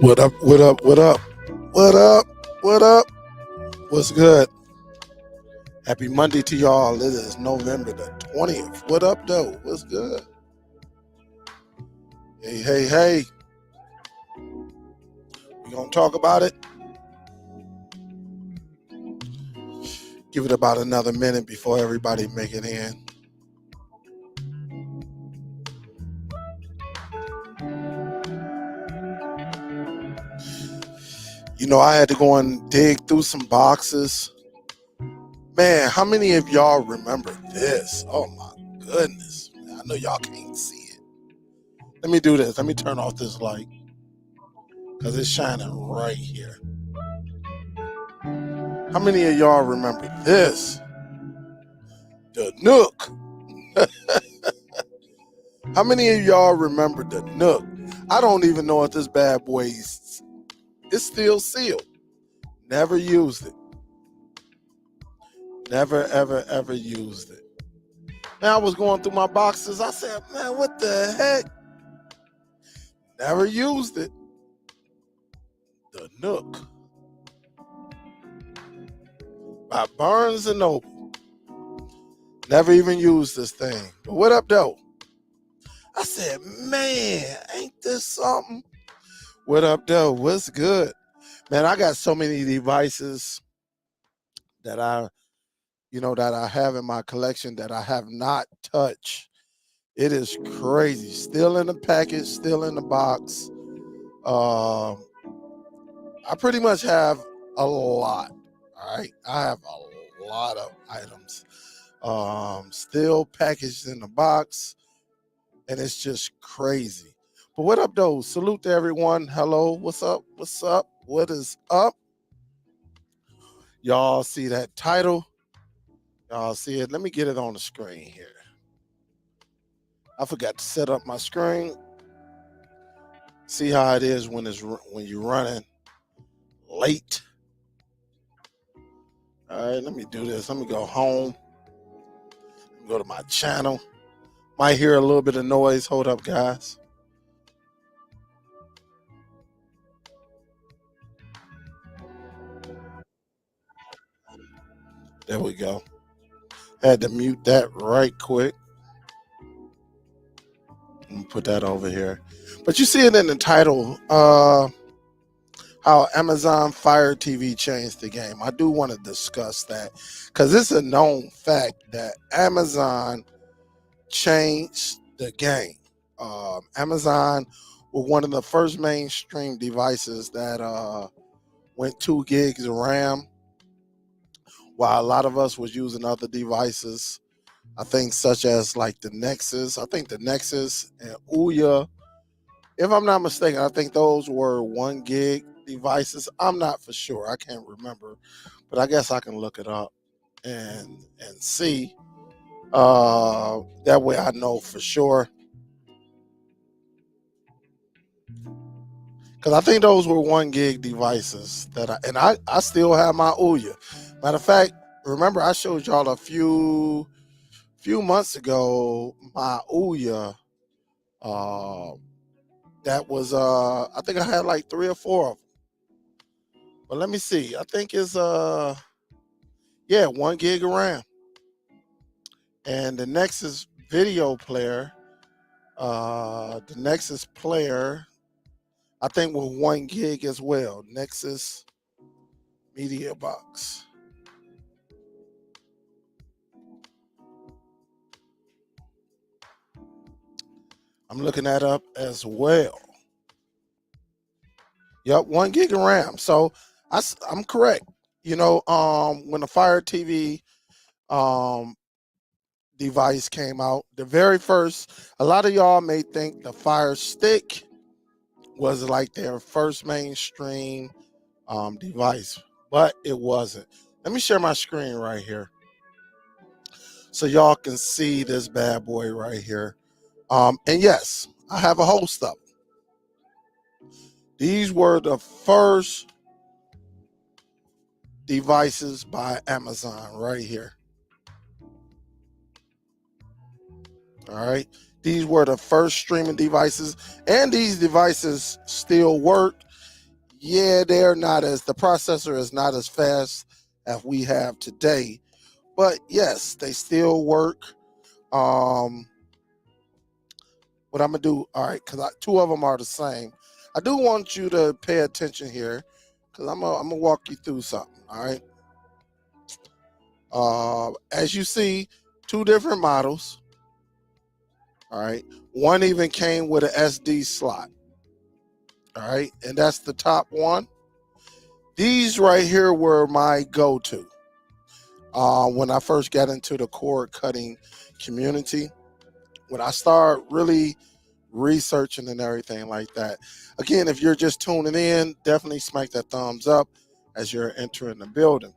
What up? What up? What up? What up? What up? What's good? Happy Monday to y'all. It is November the 20th. What up, though? What's good? Hey, hey, hey. We gonna talk about it? Give it about another minute before everybody make it in. You know, I had to go and dig through some boxes. Man, how many of y'all remember this? Oh my goodness. I know y'all can't see it. Let me do this. Let me turn off this light because it's shining right here. How many of y'all remember this? The Nook. How many of y'all remember the Nook? I don't even know if this bad boy is still sealed. Never used it. Never, ever, ever used it. Now I was going through my boxes. I said, man, what the heck? Never used it. The Nook by Barnes & Noble. Never even used this thing. But what up, though? I said, man, ain't this something? What up, though? What's good? Man, I got so many devices that I have in my collection that I have not touched. It is crazy. Still in the package, still in the box. I pretty much have a lot. All right. I have a lot of items. Still packaged in the box. And it's just crazy. But what up, though? Salute to everyone. Hello. What's up? What's up? What is up? Y'all see that title? Y'all see it? Let me get it on the screen here. I forgot to set up my screen. See how it is when you're running late. All right, let me do this. Let me go home. Go to my channel. Might hear a little bit of noise. Hold up, guys. There we go. Had to mute that right quick. Let me put that over here. But you see it in the title, how Amazon Fire TV changed the game. I do want to discuss that because it's a known fact that Amazon changed the game. Amazon was one of the first mainstream devices that went 2 gigs of RAM, while a lot of us was using other devices. I think such as like the Nexus. I think the Nexus and Ouya, if I'm not mistaken, I think those were 1 gig devices. I'm not for sure. I can't remember, but I guess I can look it up and see. That way I know for sure. Because I think those were 1 gig devices I still have my Ouya. Matter of fact, remember I showed y'all a few months ago my Ouya. That was I think I had like 3 or 4 of them. But let me see. I think it's 1 gig of RAM. And the Nexus video player, the Nexus player, I think was 1 gig as well. Nexus Media Box. I'm looking that up as well. Yep, 1 gig of RAM. So I'm correct. You know, when the Fire TV device came out, the very first, a lot of y'all may think the Fire Stick was like their first mainstream device, but it wasn't. Let me share my screen right here so y'all can see this bad boy right here. And yes, I have a host of them. These were the first devices by Amazon right here. All right. These were the first streaming devices, and these devices still work. Yeah, the processor is not as fast as we have today, but yes, they still work. Um, what I'm gonna do, all right, because two of them are the same. I do want you to pay attention here, because I'm gonna walk you through something. All right. As you see, two different models. All right. One even came with an SD slot. All right, and that's the top one. These right here were my go-to when I first got into the cord cutting community. When I started really researching and everything like that. Again, if you're just tuning in, definitely smack that thumbs up as you're entering the building.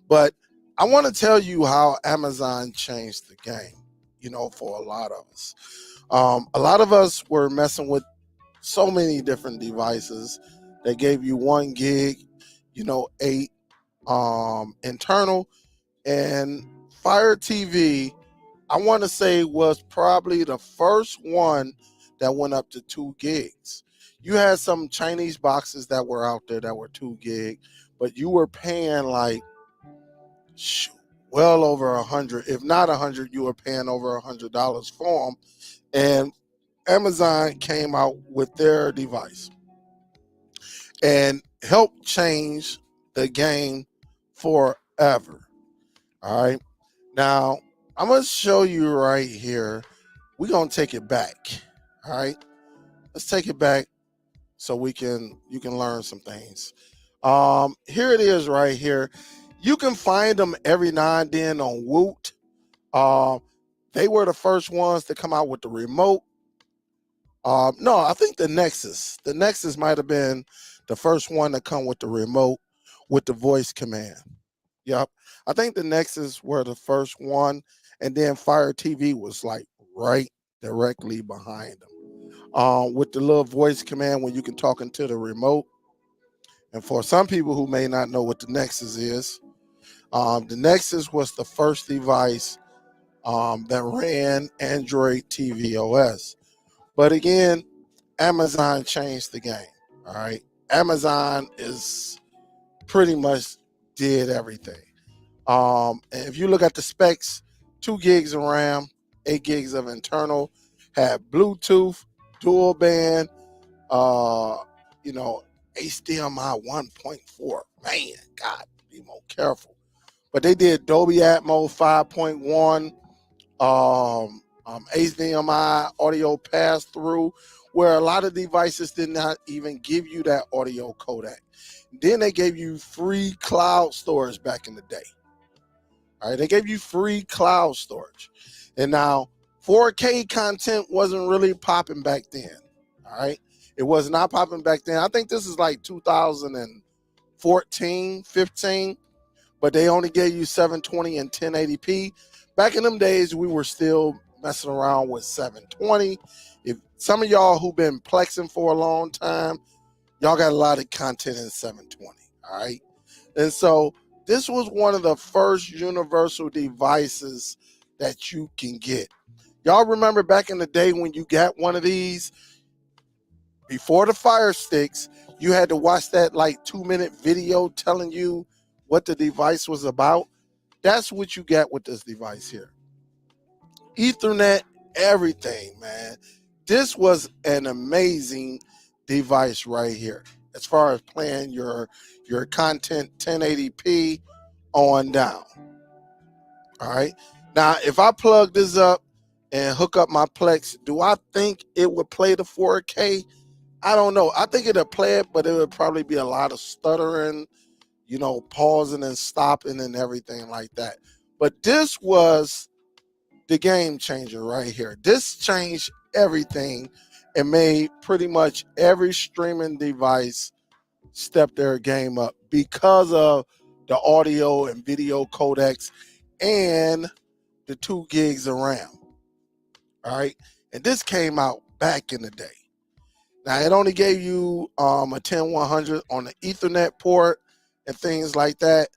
But I want to tell you how Amazon changed the game, for a lot of us. A lot of us were messing with so many different devices. They gave you 1 gig, 8 internal, and Fire TV, I want to say, was probably the first one that went up to 2 gigs. You had some Chinese boxes that were out there that were 2 gig, but you were paying like well over 100. If not 100, you were paying over $100 for them. And Amazon came out with their device and helped change the game forever. All right. Now, I'm going to show you right here. We're going to take it back. All right. Let's take it back so you can learn some things. Here it is right here. You can find them every now and then on Woot. They were the first ones to come out with the remote. No, I think the Nexus. The Nexus might have been the first one to come with the remote with the voice command. Yep. I think the Nexus were the first one, and then Fire TV was like right directly behind them. With the little voice command when you can talk into the remote. And for some people who may not know what the Nexus is, the Nexus was the first device that ran Android TV OS. But again, Amazon changed the game. All right. Amazon is pretty much did everything. And if you look at the specs, 2 gigs of RAM, 8 gigs of internal, had Bluetooth, dual band, uh, you know, HDMI 1.4. Man, God, be more careful. But they did Dolby Atmos 5.1, HDMI audio pass through, where a lot of devices did not even give you that audio codec. Then they gave you free cloud storage back in the day. All right, they gave you free cloud storage. And now 4K content wasn't really popping back then. All right, it was not popping back then. I think this is like 2014, 15, but they only gave you 720 and 1080p. Back in them days, we were still messing around with 720. If some of y'all who've been plexing for a long time, y'all got a lot of content in 720. All right, and so this was one of the first universal devices that you can get. Y'all remember back in the day when you got one of these, before the Fire Sticks, you had to watch that like 2-minute video telling you what the device was about. That's what you get with this device here. Ethernet, everything, man. This was an amazing device right here as far as playing your content 1080p on down. All right. Now, if I plug this up and hook up my Plex, do I think it would play the 4K? I don't know. I think it'll play it, but it would probably be a lot of stuttering, pausing and stopping and everything like that. But this was the game changer right here. This changed everything and made pretty much every streaming device step their game up because of the audio and video codecs and the 2 gigs of RAM. All right. And this came out back in the day. Now, it only gave you a 10100 on the Ethernet port and things like that.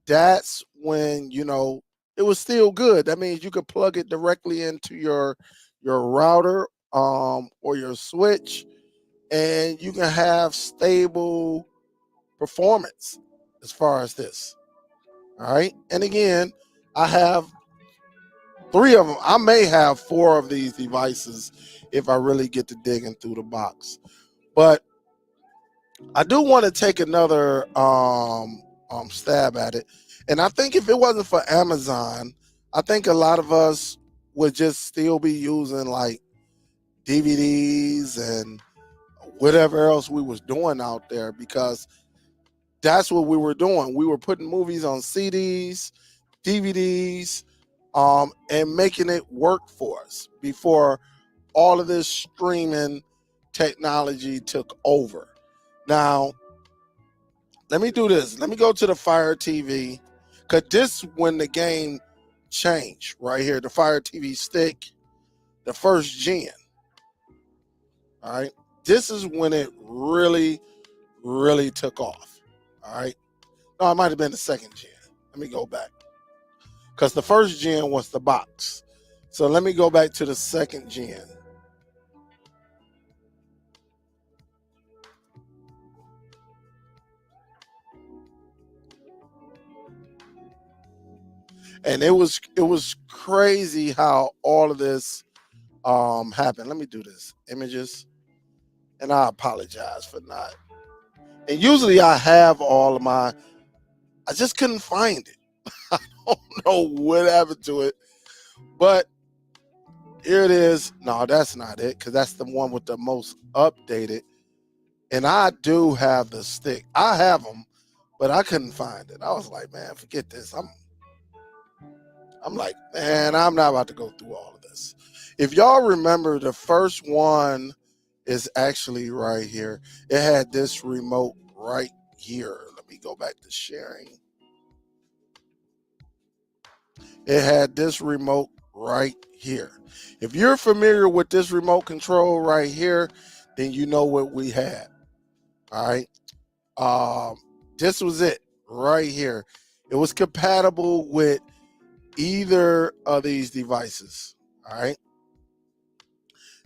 That's when, it was still good. That means you could plug it directly into your router or your switch and you can have stable performance as far as this. All right. And again, I have 3 of them. I may have 4 of these devices if I really get to digging through the box. But I do want to take another stab at it. And I think if it wasn't for Amazon, I think a lot of us would just still be using like DVDs and whatever else we was doing out there, because that's what we were doing. We were putting movies on CDs, DVDs, and making it work for us before all of this streaming technology took over. Now, let me do this. Let me go to the Fire TV, because this when the game changed right here. The Fire TV stick, the first gen. All right. This is when it really, really took off. All right. No, it might have been the second gen. Let me go back, because the first gen was the box. So let me go back to the second gen. And it was crazy how all of this happened. Let me do this. Images. And I apologize for not. And usually I have all of my, I just couldn't find it. I don't know what happened to it. But here it is. No, that's not it, because that's the one with the most updated. And I do have the stick. I have them, but I couldn't find it. I was like, man, forget this. I'm like, man, I'm not about to go through all of this. If y'all remember, the first one is actually right here. It had this remote right here. Let me go back to sharing. It had this remote right here. If you're familiar with this remote control right here, then you know what we had. All right. This was it right here. It was compatible with either of these devices. All right.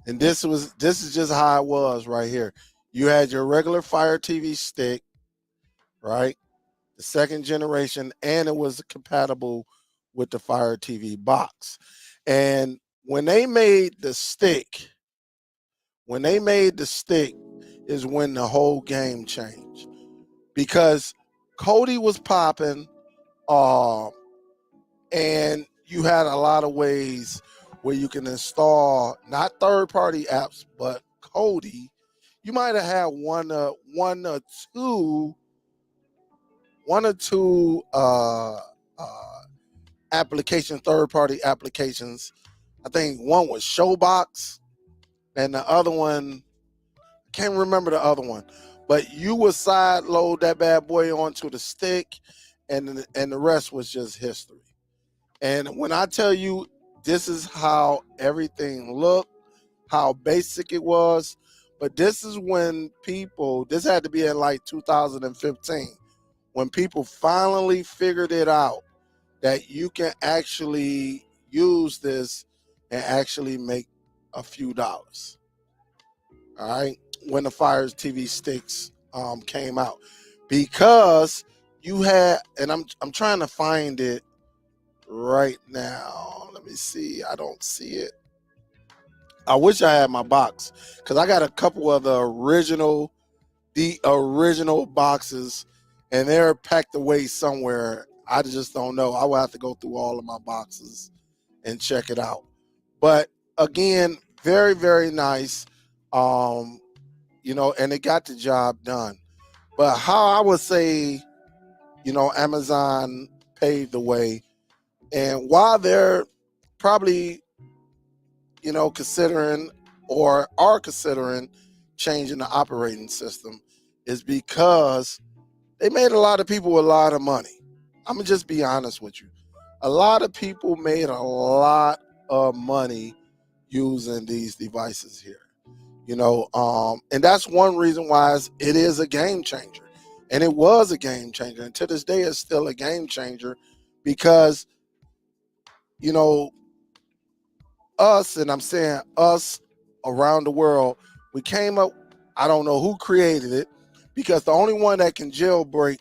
And this is just how it was right here. You had your regular Fire TV stick, right? The second generation, and it was compatible with the Fire TV box. And when they made the stick, is when the whole game changed, because Cody was popping, and you had a lot of ways where you can install not third-party apps, but Kodi. You might have had one or two application, third-party applications. I think one was Showbox, and the other one, I can't remember the other one. But you would side load that bad boy onto the stick, and the rest was just history. And when I tell you this is how everything looked, how basic it was, but this is when this had to be in like 2015, when people finally figured it out that you can actually use this and actually make a few dollars. All right. When the Fire TV sticks came out, because you had, and I'm trying to find it right now. Let me see. I don't see it. I wish I had my box, because I got a couple of the original boxes, and they're packed away somewhere. I just don't know. I will have to go through all of my boxes and check it out. But again, very, very nice. And it got the job done. But how I would say, Amazon paved the way. And while they're probably, considering or are considering changing the operating system, is because they made a lot of people a lot of money. I'm going to just be honest with you. A lot of people made a lot of money using these devices here. And that's one reason why it is a game changer. And it was a game changer. And to this day, it's still a game changer, because, us, and I'm saying us around the world, we came up I don't know who created it, because the only one that can jailbreak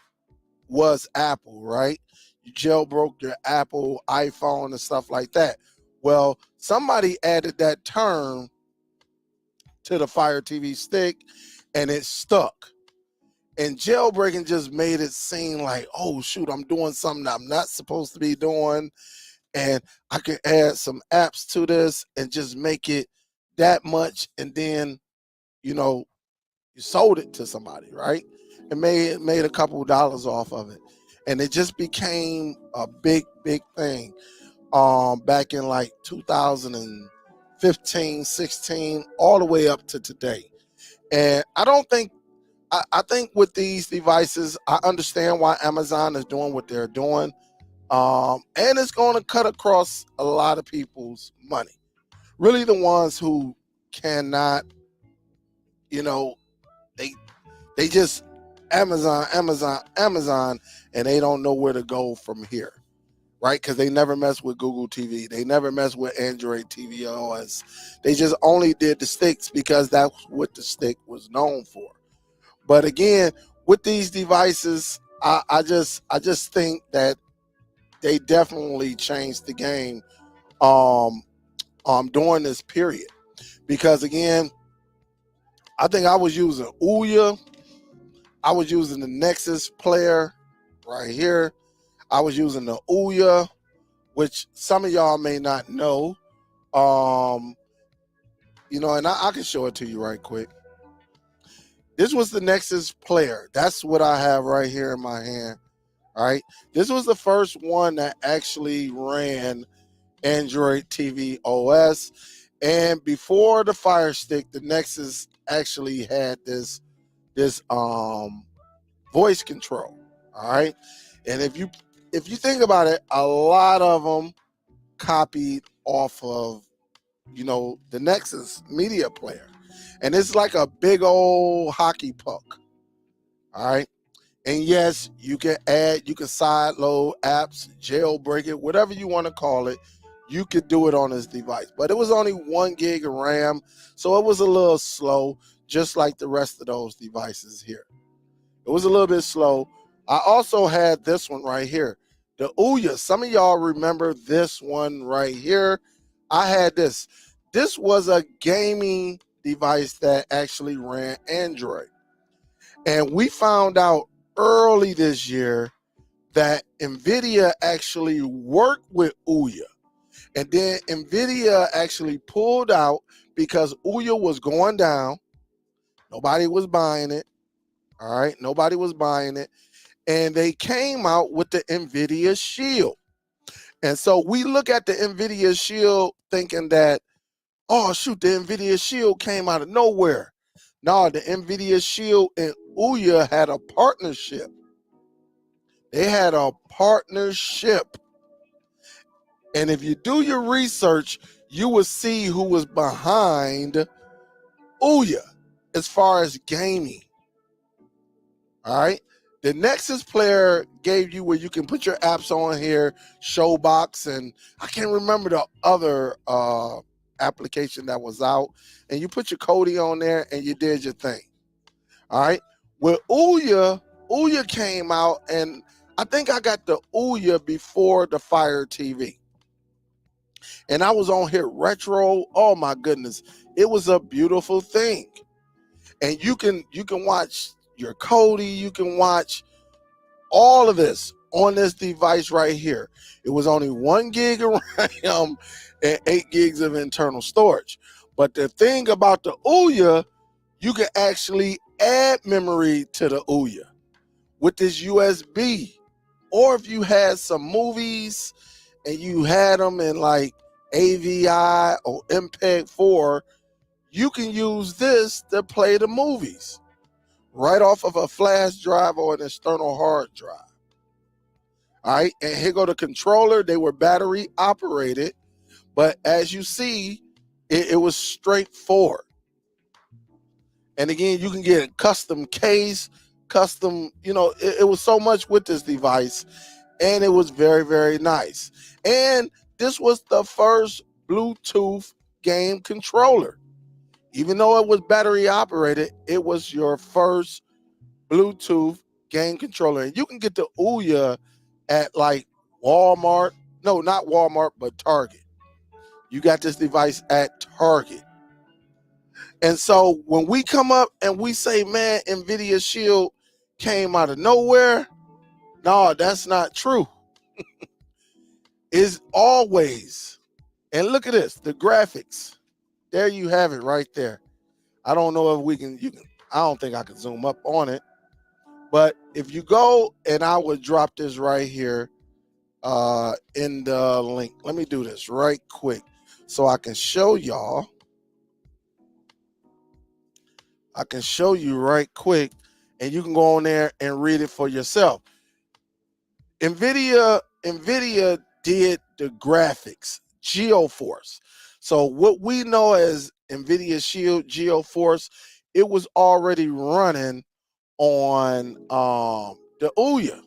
was Apple, right? You jailbroke your Apple iPhone and stuff like that. Well, somebody added that term to the Fire TV stick and it stuck. And jailbreaking just made it seem like, oh shoot, I'm doing something I'm not supposed to be doing. And I can add some apps to this and just make it that much. And then, you know, you sold it to somebody, right? And made a couple of dollars off of it. And it just became a big thing back in like 2015, 16, all the way up to today. And I think with these devices, I understand why Amazon is doing what they're doing. And it's going to cut across a lot of people's money. Really the ones who cannot, you know, they just Amazon, and they don't know where to go from here, right? Because they never mess with Google TV. They never mess with Android TV OS. They just only did the sticks because that's what the stick was known for. But again, with these devices, I just think that they definitely changed the game during this period. Because again, I think I was using Ouya. I was using the Nexus player right here. I was using the Ouya, which some of y'all may not know. You know, and I can show it to you right quick. This was the Nexus player. That's what I have right here in my hand. All right. This was the first one that actually ran Android TV OS. And before the Fire Stick, the Nexus actually had this voice control. All right. And if you think about it, a lot of them copied off of, you know, the Nexus media player. And it's like a big old hockey puck. All right. And yes, you can side load apps, jailbreak it, whatever you want to call it. You could do it on this device. But it was only 1 gig of RAM, so it was a little slow, just like the rest of those devices here. It was a little bit slow. I also had this one right here, the Ouya. Some of y'all remember this one right here. I had this. This was a gaming device that actually ran Android. And we found out early this year that Nvidia actually worked with Ouya. And then Nvidia actually pulled out because Ouya was going down. Nobody was buying it. All right. Nobody was buying it. And they came out with the Nvidia Shield. And so we look at the Nvidia Shield thinking that, oh, shoot, the Nvidia Shield came out of nowhere. No, the Nvidia Shield and Ouya had a partnership. They had a partnership. And if you do your research, you will see who was behind Ouya as far as gaming. All right. The Nexus player gave you where you can put your apps on here, Showbox, and I can't remember the other application that was out. And you put your Kodi on there and you did your thing. All right. With Ouya came out, and I think I got the Ouya before the Fire TV. And I was on here retro. Oh my goodness. It was a beautiful thing. And you can watch your Kodi, you can watch all of this on this device right here. It was only 1 gig of RAM and 8 gigs of internal storage. But the thing about the Ouya, you can actually add memory to the Ouya with this USB. Or if you had some movies and you had them in like AVI or MPEG-4, you can use this to play the movies right off of a flash drive or an external hard drive. All right, and here go the controller. They were battery operated, but as you see, it was straightforward. And again, you can get a custom case, custom, you know, it was so much with this device, and it was very, very nice. And this was the first Bluetooth game controller. Even though it was battery operated, it was your first Bluetooth game controller. And you can get the Ouya at like Walmart. No, not Walmart, but Target. You got this device at Target. And so when we come up and we say, man, Nvidia Shield came out of nowhere, no, that's not true. It's always, and look at this, the graphics. There you have it right there. I don't know if I don't think I can zoom up on it. But if you go, and I would drop this right here in the link. Let me do this right quick so I can show y'all. I can show you right quick, and you can go on there and read it for yourself. Nvidia did the graphics, GeoForce. So what we know as Nvidia Shield GeoForce, it was already running on the Ouya.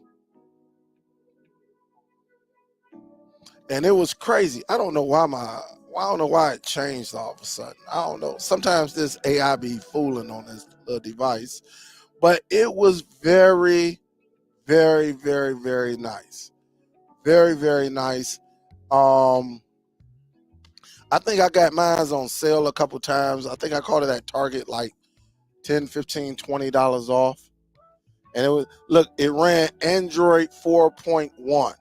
And it was crazy. I don't know why it changed all of a sudden. I don't know. Sometimes this AI be fooling on this device, but it was very, very, very, very nice. Very, very nice. I think I got mine on sale a couple times. I think I caught it at Target like $10, $15, $20 off. And it ran Android 4.1.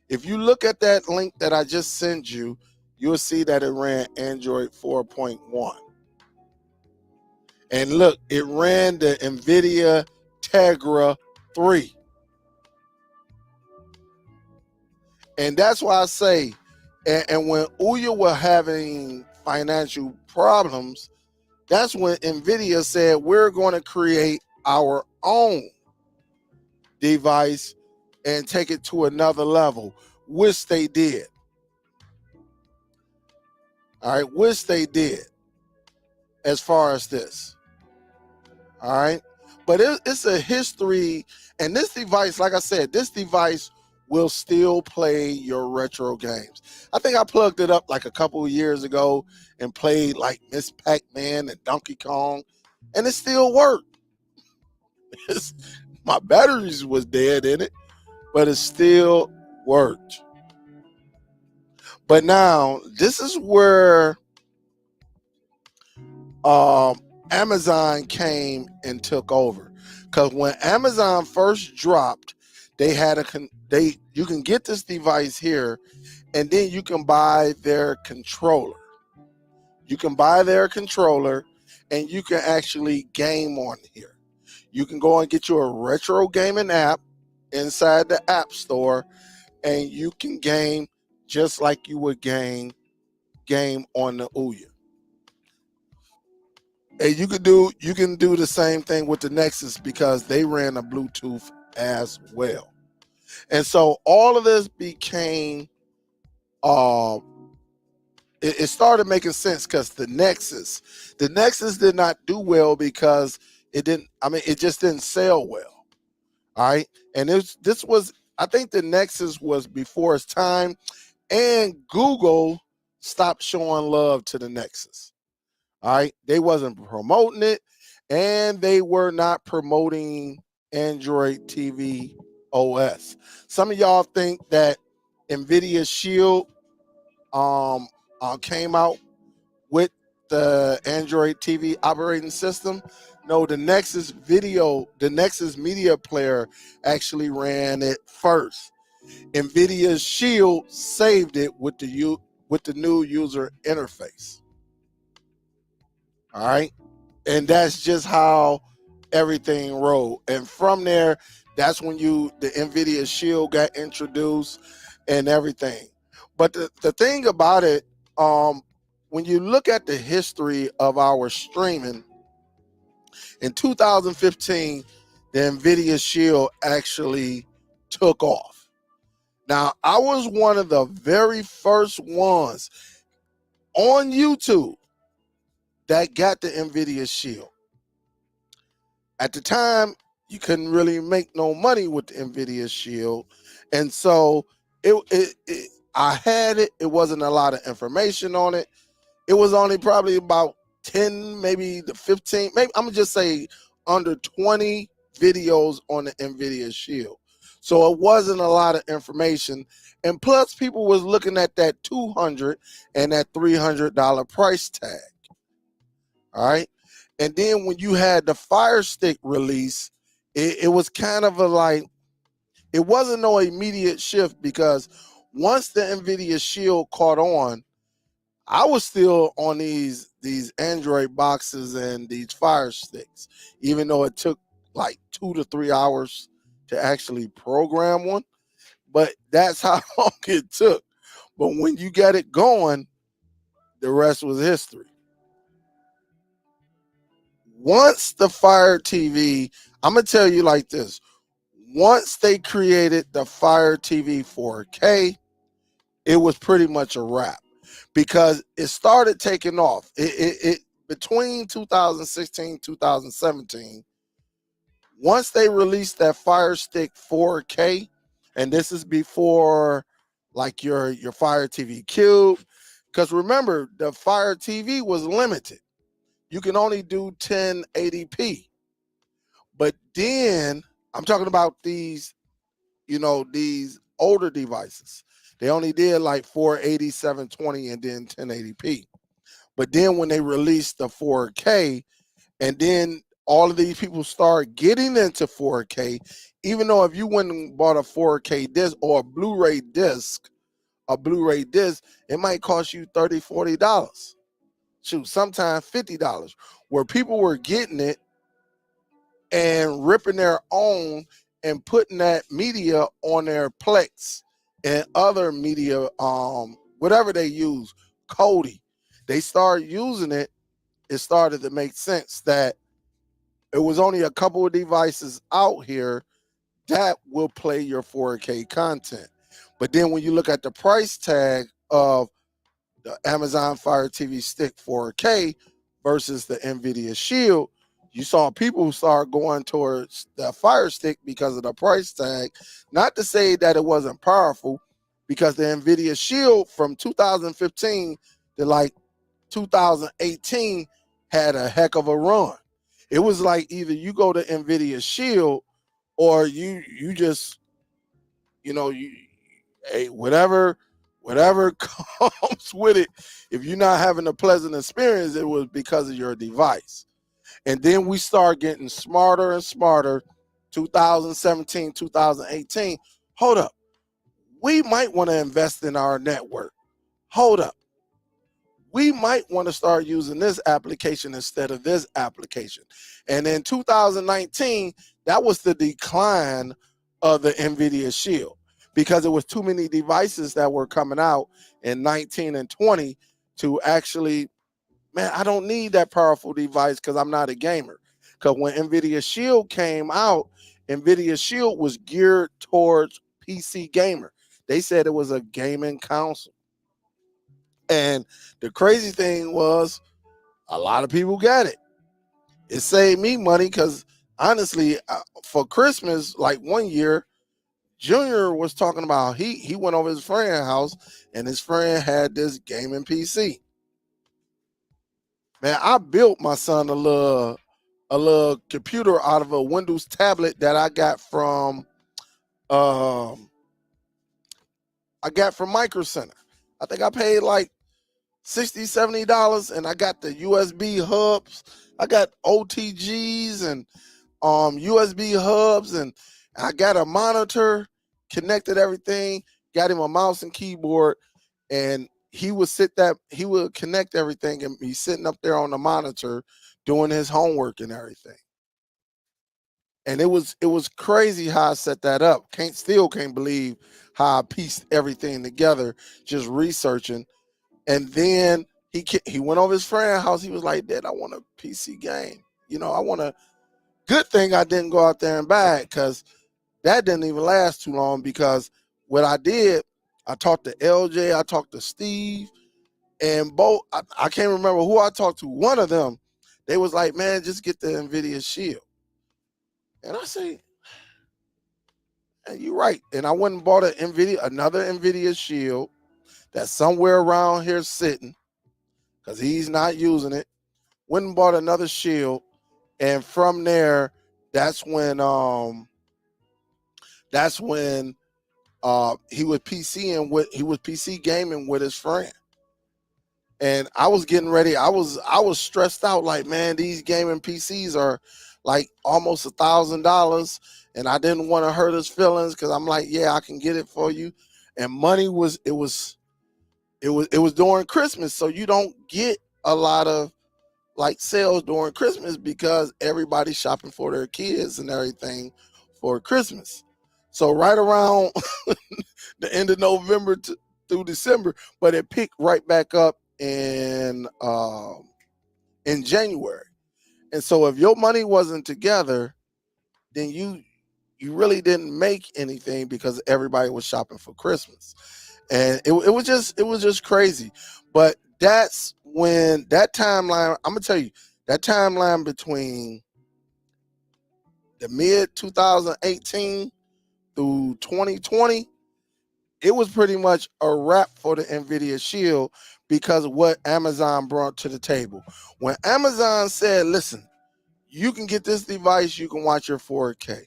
If you look at that link that I just sent you, you'll see that it ran Android 4.1. And look, it ran the Nvidia Tegra 3. And that's why I say, and when Ouya were having financial problems, that's when Nvidia said, we're going to create our own device and take it to another level, which they did. All right, which they did as far as this. All right, but it's a history, and this device, like I said, this device will still play your retro games. I think I plugged it up like a couple of years ago and played like Miss Pac-Man and Donkey Kong, and it still worked. My batteries was dead in it, but it still worked. But now this is where Amazon came and took over, because when Amazon first dropped, they had you can get this device here, and then you can buy their controller. You can buy their controller, and you can actually game on here. You can go and get you a retro gaming app inside the App Store, and you can game just like you would game on the Ouya. And you can do the same thing with the Nexus, because they ran a Bluetooth as well. And so all of this became it started making sense, because the Nexus did not do well because it just didn't sell well. All right. And this was, I think the Nexus was before its time, and Google stopped showing love to the Nexus. All right. They wasn't promoting it, and they were not promoting Android TV OS. Some of y'all think that Nvidia Shield came out with the Android TV operating system. No, the Nexus Media Player actually ran it first. Nvidia's Shield saved it with the new user interface. All right. And that's just how everything rolled. And from there, that's when the Nvidia Shield got introduced and everything. But the thing about it, when you look at the history of our streaming, in 2015, the Nvidia Shield actually took off. Now, I was one of the very first ones on YouTube that got the Nvidia Shield. At the time, you couldn't really make no money with the Nvidia Shield, and so I had it. It wasn't a lot of information on it. It was only probably about 10, maybe the 15, maybe I'm gonna just say under 20 videos on the Nvidia Shield. So it wasn't a lot of information. And plus people was looking at that $200 and that $300 price tag. All right. And then when you had the Fire Stick release, it was kind of a like, it wasn't no immediate shift, because once the Nvidia Shield caught on, I was still on these Android boxes and these Fire Sticks, even though it took like 2 to 3 hours to actually program one. But that's how long it took. But when you got it going, the rest was history. Once the Fire TV, I'm gonna tell you like this: once they created the Fire TV 4K, it was pretty much a wrap, because it started taking off. It between 2016 2017, once they released that Fire Stick 4K, and this is before like your Fire TV Cube, because remember the Fire TV was limited. You can only do 1080p. But then I'm talking about these, these older devices. They only did like 480, 720, and then 1080p. But then when they released the 4K, and then all of these people start getting into 4K, even though if you went and bought a 4K disc or a Blu-ray disc, it might cost you $30, $40. Shoot, sometimes $50, where people were getting it and ripping their own and putting that media on their Plex and other media, whatever they use, Kodi. They started using it. It started to make sense that it was only a couple of devices out here that will play your 4K content. But then when you look at the price tag of the Amazon Fire TV Stick 4K versus the Nvidia Shield, you saw people start going towards the Fire Stick because of the price tag. Not to say that it wasn't powerful, because the Nvidia Shield from 2015 to like 2018 had a heck of a run. It was like either you go to Nvidia Shield or you just, you, hey, whatever comes with it. If you're not having a pleasant experience, it was because of your device. And then we start getting smarter and smarter. 2017, 2018. Hold up. We might want to invest in our network. Hold up. We might want to start using this application instead of this application. And in 2019, that was the decline of the Nvidia Shield, because it was too many devices that were coming out in 19 and 20 to actually, man, I don't need that powerful device because I'm not a gamer. Because when Nvidia Shield came out, Nvidia Shield was geared towards PC gamer. They said it was a gaming console. And the crazy thing was, a lot of people got it. It saved me money because honestly, for Christmas, like one year, Junior was talking about he went over his friend's house and his friend had this gaming PC. Man, I built my son a little computer out of a Windows tablet that um I got from Micro Center. I think I paid like $60, $70, and I got the USB hubs. I got OTGs and USB hubs, and I got a monitor, connected everything, got him a mouse and keyboard, and he would connect everything and be sitting up there on the monitor doing his homework and everything. And it was crazy how I set that up. Can't believe how I pieced everything together just researching. And then he went over his friend's house. He was like, "Dad, I want a PC game. I want a." Good thing I didn't go out there and buy it, because that didn't even last too long. Because what I did, I talked to LJ, I talked to Steve, and both. I can't remember who I talked to. One of them, they was like, "Man, just get the Nvidia Shield." And I say, "And you're right." And I went and bought another Nvidia Shield that's somewhere around here sitting, because he's not using it. went and bought another Shield, and from there, that's when he was PC gaming with his friend. And I was getting ready. I was stressed out. Like, man, these gaming PCs are like almost $1,000, and I didn't want to hurt his feelings because I'm like, yeah, I can get it for you. And money was during Christmas, so you don't get a lot of like sales during Christmas because everybody's shopping for their kids and everything for Christmas. So right around the end of November through December, but it picked right back up in January. And so if your money wasn't together, then you really didn't make anything because everybody was shopping for Christmas. And it was just crazy. But that's when that timeline, I'm gonna tell you, that timeline between the mid 2018 through 2020, it was pretty much a wrap for the Nvidia Shield because of what Amazon brought to the table. When Amazon said, listen, you can get this device, you can watch your 4K.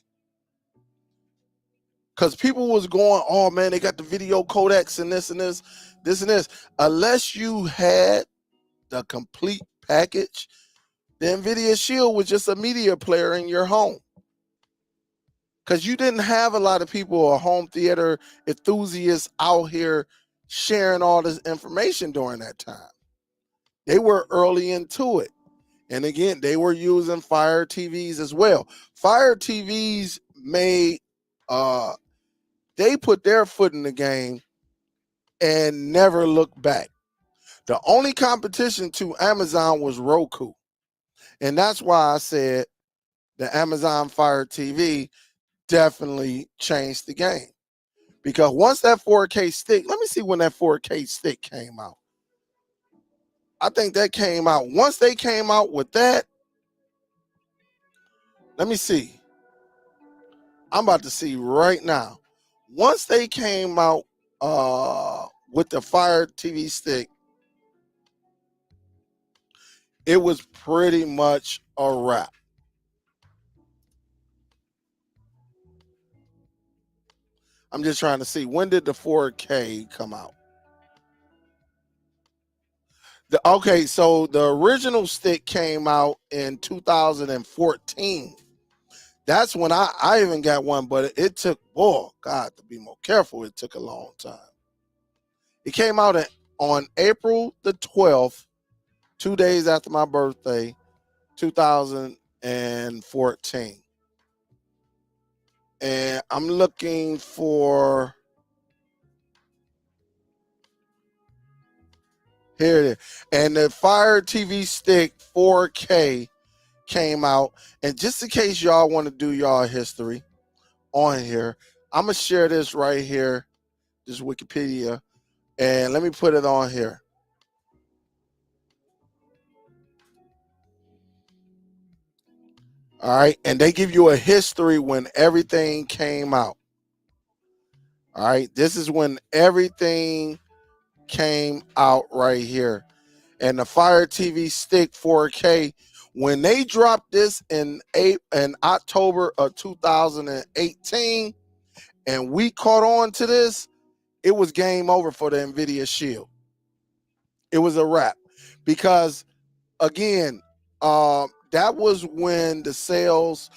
Because people was going, oh man, they got the video codecs and this and this, this and this. Unless you had the complete package, the Nvidia Shield was just a media player in your home. Because you didn't have a lot of people or home theater enthusiasts out here sharing all this information during that time. They were early into it. And again, they were using Fire TVs as well. Fire TVs made, they put their foot in the game and never looked back. The only competition to Amazon was Roku. And that's why I said the Amazon Fire TV definitely changed the game. Because once that 4K stick, let me see when that 4K stick came out. I think that came out. Once they came out with that, let me see. I'm about to see right now. Once they came out with the Fire TV stick, it was pretty much a wrap. I'm just trying to see, when did the 4K come out? Okay, so the original stick came out in 2014. That's when I even got one, but it took, oh God, to be more careful, it took a long time. It came out on April the 12th, 2 days after my birthday, 2014. And I'm looking for, here it is. And the Fire TV Stick 4K came out. And just in case y'all want to do y'all history on here, I'm going to share this right here, this Wikipedia, and let me put it on here. All right. And they give you a history when everything came out. All right. This is when everything came out right here. And the Fire TV Stick 4K, when they dropped this in October of 2018, and we caught on to this, it was game over for the Nvidia Shield. It was a wrap because, again, that was when the sales,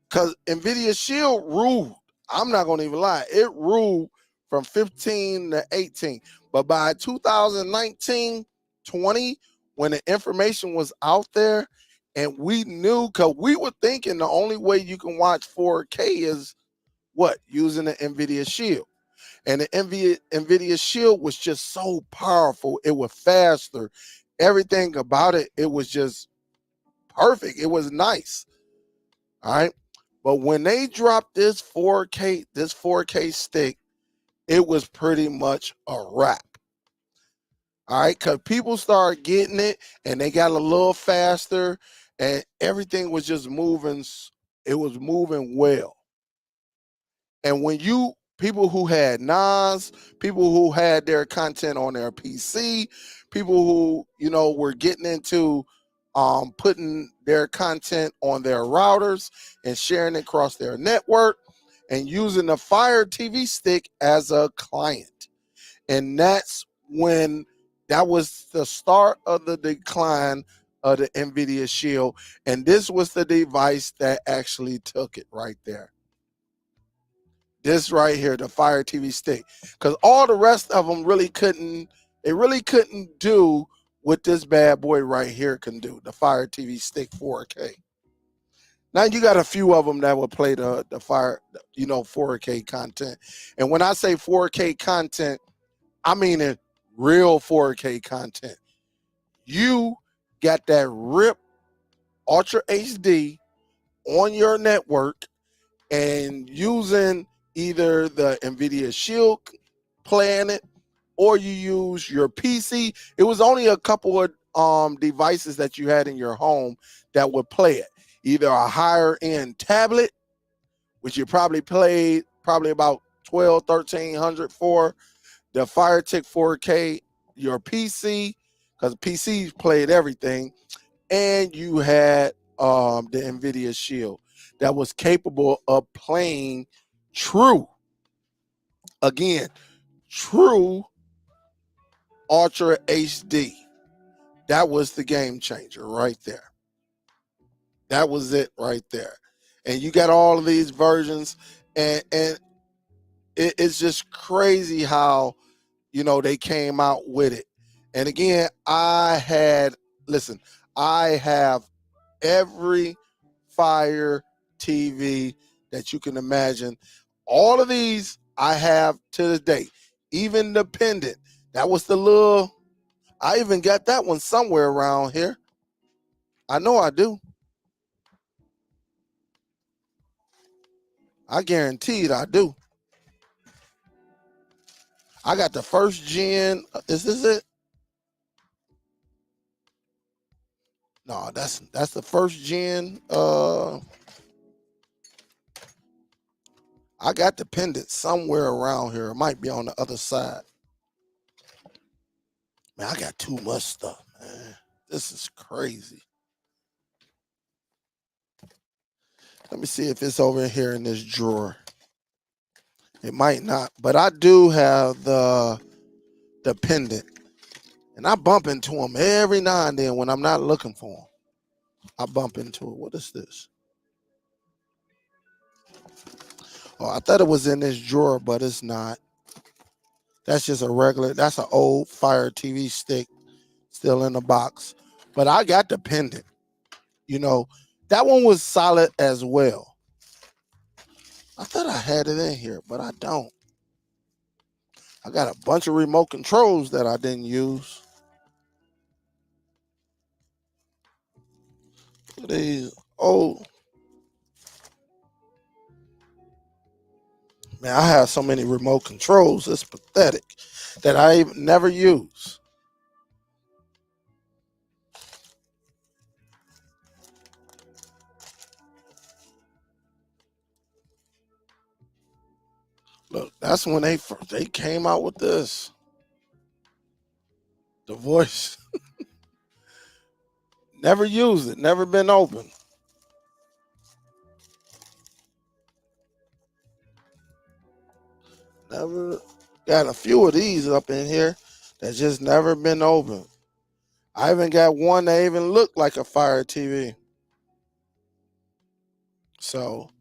because Nvidia Shield ruled. I'm not going to even lie. It ruled from 15 to 18. But by 2019, 20, when the information was out there and we knew, because we were thinking the only way you can watch 4K is what? Using the Nvidia Shield. And the Nvidia Shield was just so powerful. It was faster. Everything about it, it was just perfect. It was nice. All right. But when they dropped this 4K stick, it was pretty much a wrap. All right, because people started getting it and they got a little faster and everything was just moving. It was moving well. And when people who had NAS, people who had their content on their PC, people who, were getting into putting their content on their routers and sharing it across their network and using the Fire TV stick as a client. And that's when that was the start of the decline of the Nvidia Shield. And this was the device that actually took it right there. This right here, the Fire TV stick. Because all the rest of them really couldn't do what this bad boy right here can do, the Fire TV stick 4K. Now you got a few of them that will play the Fire, 4K content. And when I say 4K content, I mean in real 4K content. You got that RIP Ultra HD on your network and using either the Nvidia Shield playing it, or you use your PC. It was only a couple of devices that you had in your home that would play it. Either a higher end tablet, which you probably played about 1,200-1,300 for, the Fire Stick 4K, your PC, because PCs played everything, and you had the Nvidia Shield that was capable of playing true Ultra HD. That was the game changer right there. That was it right there. And you got all of these versions, and it's just crazy how they came out with it. And again, I have every Fire TV that you can imagine. All of these I have to this day, even the pendant. That was I even got that one somewhere around here. I know I do. I guarantee it, I do. I got the first gen. Is this it? No, that's the first gen. I got the pendant somewhere around here. It might be on the other side. Man, I got too much stuff, man. This is crazy. Let me see if it's over here in this drawer. It might not, but I do have the pendant. And I bump into them every now and then when I'm not looking for them. I bump into it. What is this? Oh, I thought it was in this drawer, but it's not. That's just that's an old Fire TV stick still in the box. But I got the pendant. That one was solid as well. I thought I had it in here, but I don't. I got a bunch of remote controls that I didn't use. These old. Man, I have so many remote controls. It's pathetic that I never use. Look, that's when they came out with this. The voice. Never used it. Never been open. Never got a few of these up in here that just never been open. I even got one that even looked like a Fire TV. So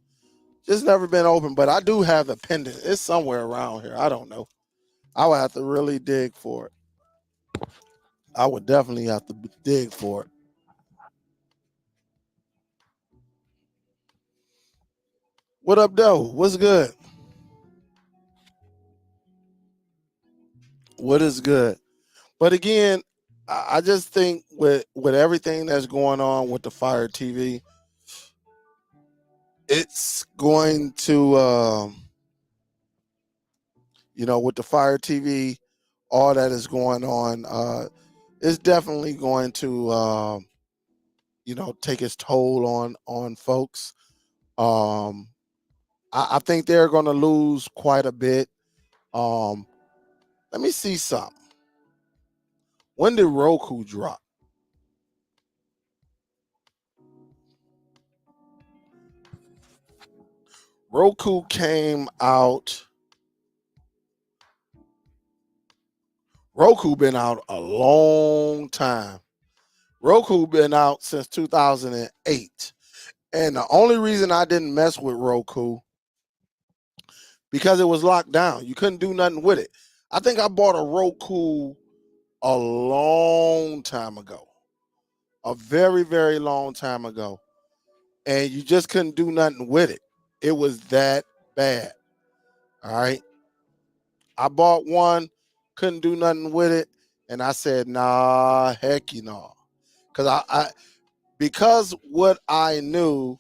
just never been open, but I do have the pendant. It's somewhere around here. I don't know. I would have to really dig for it. I would definitely have to dig for it. What up, though? What's good? What is good? But again, I just think with everything that's going on with the Fire TV, it's going to, with the Fire TV, all that is going on, it's definitely going to, take its toll on folks. I think they're going to lose quite a bit. Let me see something. When did Roku drop? Roku came out. Roku been out a long time. Roku been out since 2008. And the only reason I didn't mess with Roku, because it was locked down. You couldn't do nothing with it. I think I bought a Roku a long time ago. A very, very long time ago. And you just couldn't do nothing with it. It was that bad. All right. I bought one, couldn't do nothing with it. And I said, nah, heck you know. Because what I knew,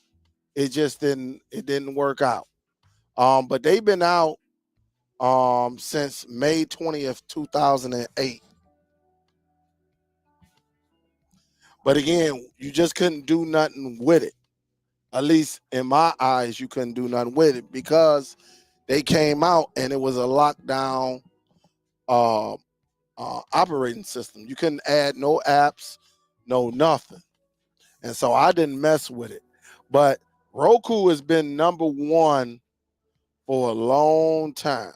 it didn't work out. But they've been out since May 20th, 2008. But again, you just couldn't do nothing with it. At least in my eyes, you couldn't do nothing with it because they came out and it was a lockdown uh, operating system. You couldn't add no apps, no nothing. And so I didn't mess with it. But Roku has been number one for a long time.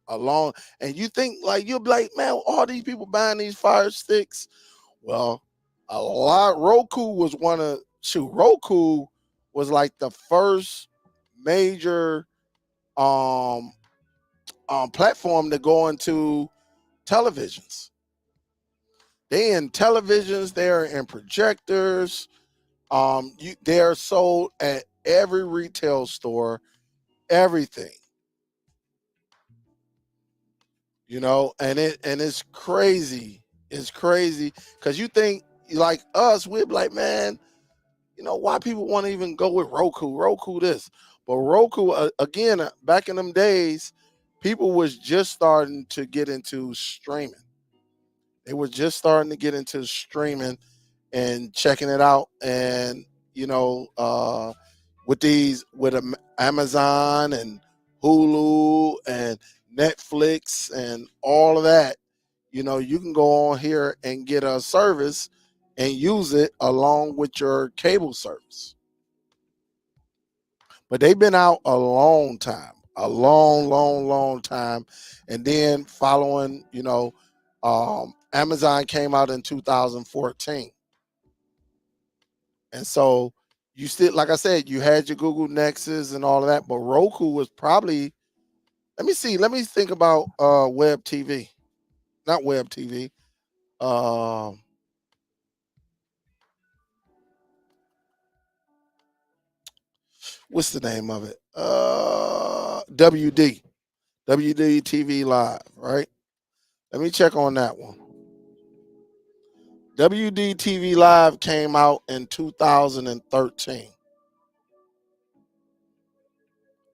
And you think like you'll be like, man, all these people buying these Fire Sticks. Well, a lot. Roku was like the first major um platform to go into televisions. They in televisions, they're in projectors. They're sold at every retail store, everything. And it's crazy. It's crazy because you think like us, we'd be like, man, why people want to even go with Roku this. But Roku, again, back in them days, people was just starting to get into streaming. They were just starting to get into streaming and checking it out. And with Amazon and Hulu and Netflix and all of that, you can go on here and get a service and use it along with your cable service. But they've been out a long time, a long, long, long time. And then following, Amazon came out in 2014. And so you still, like I said, you had your Google Nexus and all of that, but Roku was probably, let me think about web TV. Not web TV. Um what's the name of it? WD. WD TV Live, right? Let me check on that one. WD TV Live came out in 2013.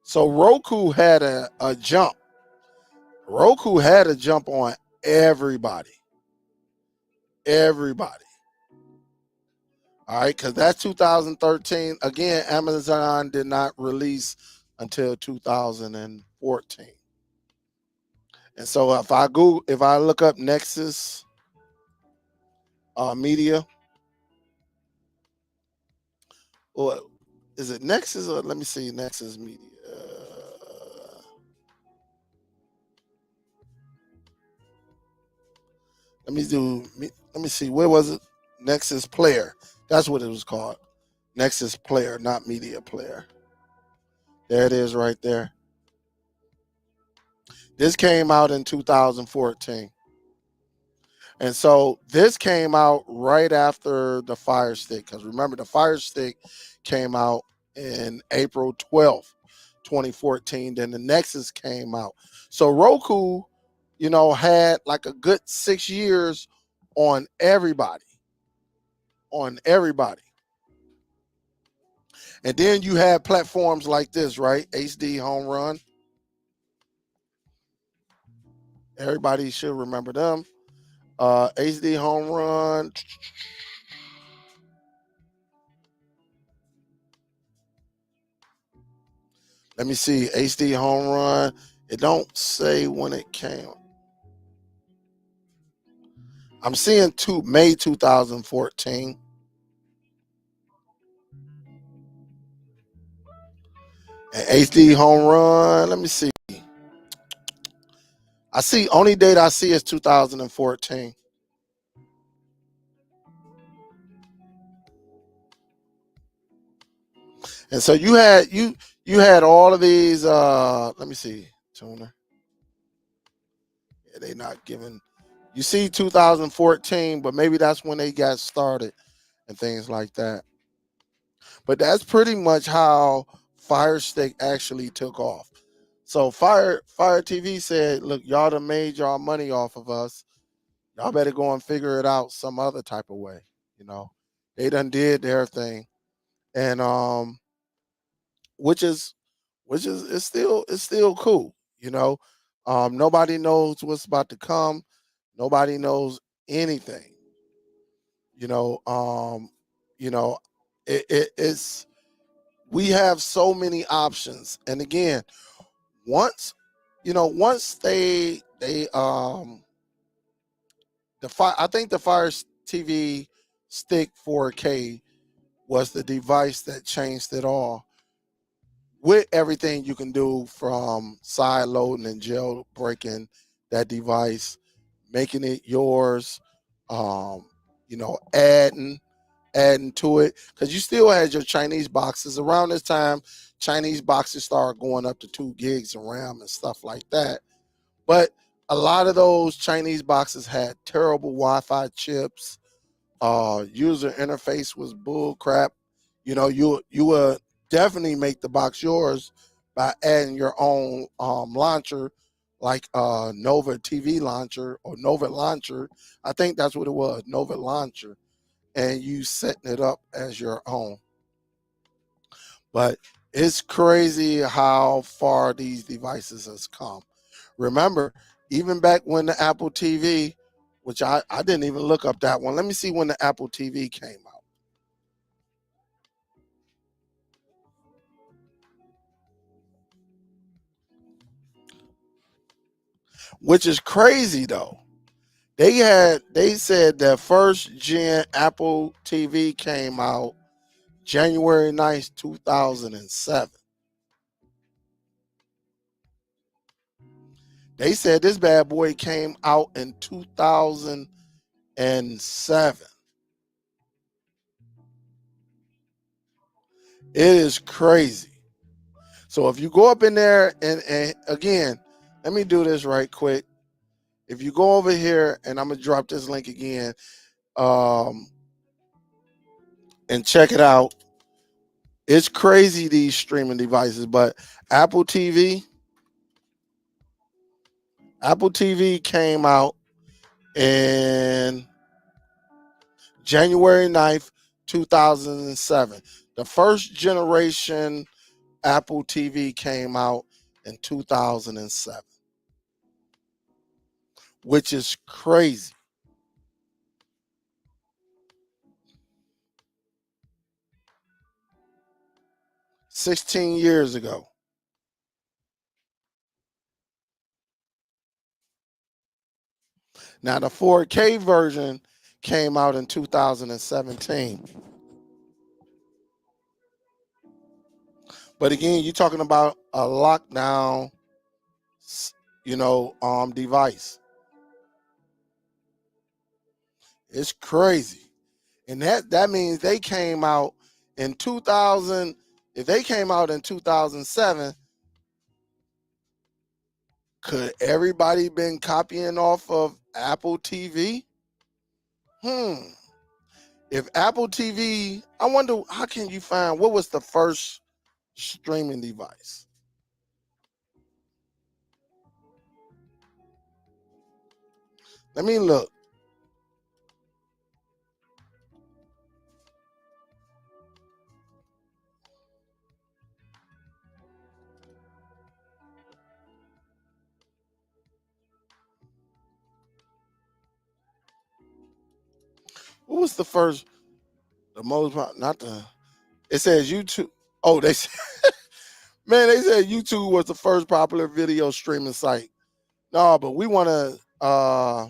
So Roku had a jump. Roku had a jump on everybody. Everybody. All right, because that's 2013. Again, Amazon did not release until 2014. And so if I look up Nexus Media, or is it Nexus, or let me see, Nexus Media. Let me see, where was it? Nexus Player. That's what it was called. Nexus Player, not Media Player. There it is right there. This came out in 2014. And so this came out right after the Fire Stick. Because remember, the Fire Stick came out in April 12th, 2014. Then the Nexus came out. So Roku, had like a good 6 years on everybody. On everybody. And then you had platforms like this, right? HD Home Run. Everybody should remember them. HD Home Run. Let me see. HD Home Run. It don't say when it came. I'm seeing May 2014. And HD home run. Let me see. I see only date I see is 2014. And so you had all of these let me see, tuner. Yeah, they not giving you see 2014, but maybe that's when they got started and things like that. But that's pretty much how Fire Stick actually took off. So Fire TV said, "Look, y'all done made y'all money off of us. Y'all better go and figure it out some other type of way." You know, they done did their thing, and which is it's still cool. You know, nobody knows what's about to come. Nobody knows anything. You know, you know, it's we have so many options, and again, once once they I think the Fire TV Stick 4K was the device that changed it all with everything you can do from side loading and jailbreaking that device, making it yours, um, adding to it because you still had your Chinese boxes around this time. Chinese boxes started going up to 2 gigs of RAM and stuff like that. But a lot of those Chinese boxes had terrible Wi-Fi chips. User interface was bull crap. You would definitely make the box yours by adding your own launcher, like Nova TV launcher or Nova launcher. I think that's what it was, Nova launcher, and you setting it up as your own. But it's crazy how far these devices has come. Remember, even back when the Apple TV, which I didn't even look up that one. Let me see when the Apple TV came out. Which is crazy though. They said that first gen Apple TV came out January 9th, 2007. They said this bad boy came out in 2007. It is crazy. So if you go up in there and again, let me do this right quick. If you go over here and I'm gonna drop this link again, um, and check it out. It's crazy these streaming devices, but Apple TV, Apple TV came out in January 9th, 2007. The first generation Apple TV came out in 2007, which is crazy. 16 years ago. Now, the 4K version came out in 2017. But again, you're talking about a lockdown, device. It's crazy. And that means they came out in 2000. If they came out in 2007, could everybody been copying off of Apple TV? Hmm. If Apple TV, I wonder how can you find what was the first streaming device? Let me look. What was the first, the most, not the, it says YouTube. Oh, they said, man, they said YouTube was the first popular video streaming site. No, but we want to, I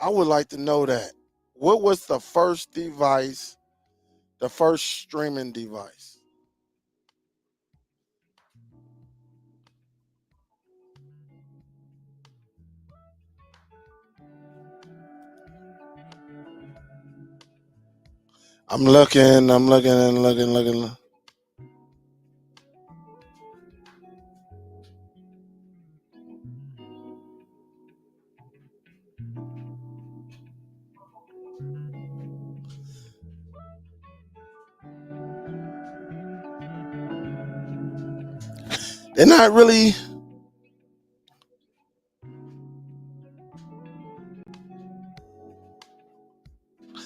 would like to know that. What was the first device, the first streaming device? I'm looking, looking. They're not really,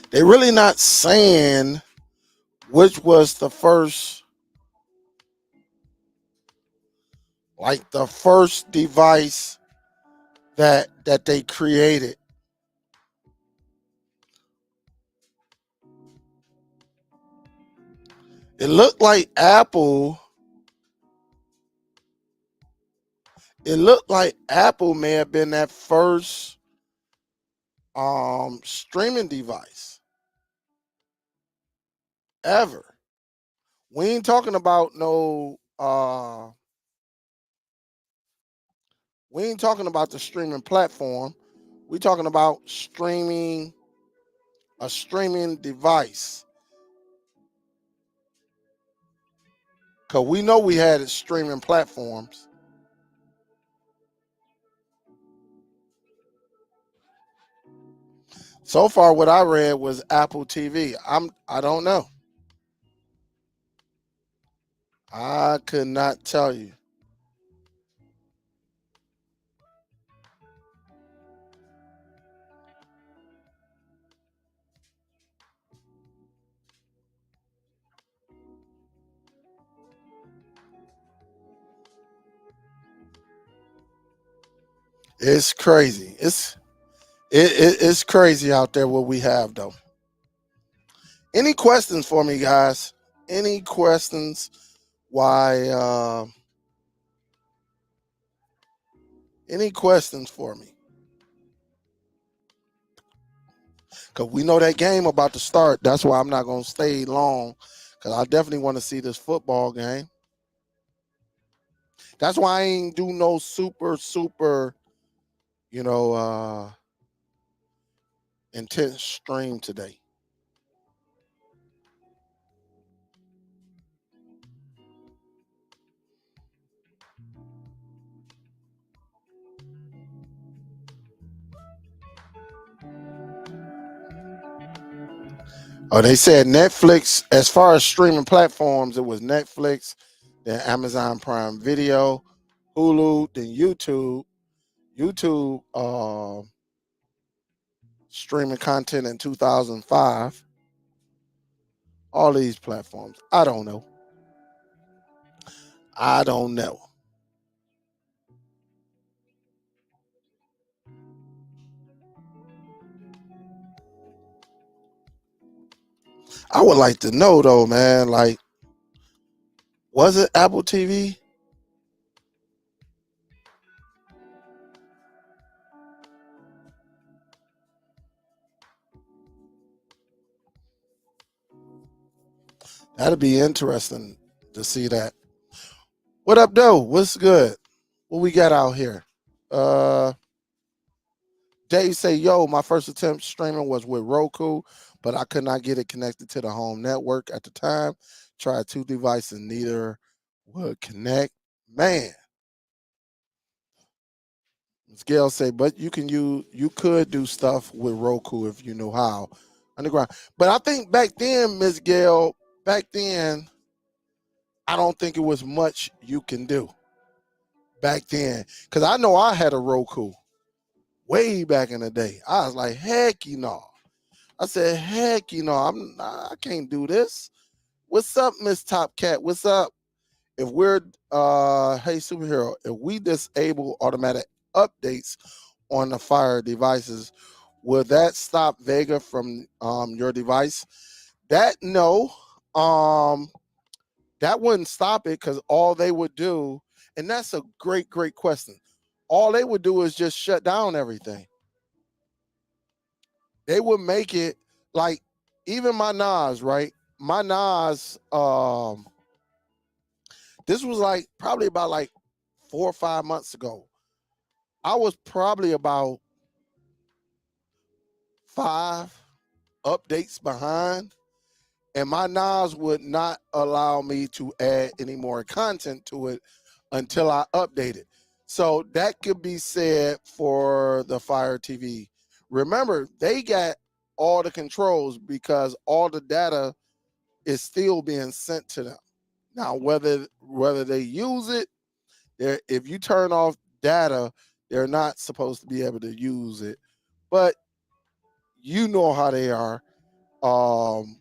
they're really not saying which was the first, like the first device that they created. It looked like Apple. It looked like Apple may have been that first streaming device ever. We ain't talking about no we ain't talking about the streaming platform. We talking about streaming, a streaming device. Cause we know we had streaming platforms. So far what I read was Apple TV. I don't know. I could not tell you. It's crazy. It's crazy out there what we have though. Any questions for me, guys? Any questions? Why? Any questions for me? Cause we know that game about to start. That's why I'm not gonna stay long. Cause I definitely want to see this football game. That's why I ain't do no super, you know, intense stream today. Oh, they said Netflix, as far as streaming platforms, it was Netflix, then Amazon Prime Video, Hulu, then YouTube. YouTube streaming content in 2005. All these platforms. I don't know. I don't know. I would like to know though, man. Like, was it Apple TV? That'd be interesting to see that. What up, though? What's good? What we got out here? Uh, Dave say, "Yo, my first attempt streaming was with Roku, but I could not get it connected to the home network at the time. Tried two devices, neither would connect. Man." Ms. Gail say, "But you could do stuff with Roku if you know how underground." But I think back then, Miss Gail, back then, I don't think it was much you can do back then. Cause I know I had a Roku way back in the day. I was like, heck, you know. I said, heck, you know, I can't do this. What's up, Miss Top Cat? What's up? If we're hey superhero, if we disable automatic updates on the Fire devices, will that stop Vega from your device? That no. Um that wouldn't stop it because all they would do, and that's a great question. All they would do is just shut down everything. They would make it like even my NAS, right? My NAS, this was like probably about like 4 or 5 months ago. I was probably about 5 updates behind, and my NAS would not allow me to add any more content to it until I update it. So that could be said for the Fire TV. Remember, they got all the controls because all the data is still being sent to them. Now, whether they use it, if you turn off data, they're not supposed to be able to use it. But you know how they are. Um,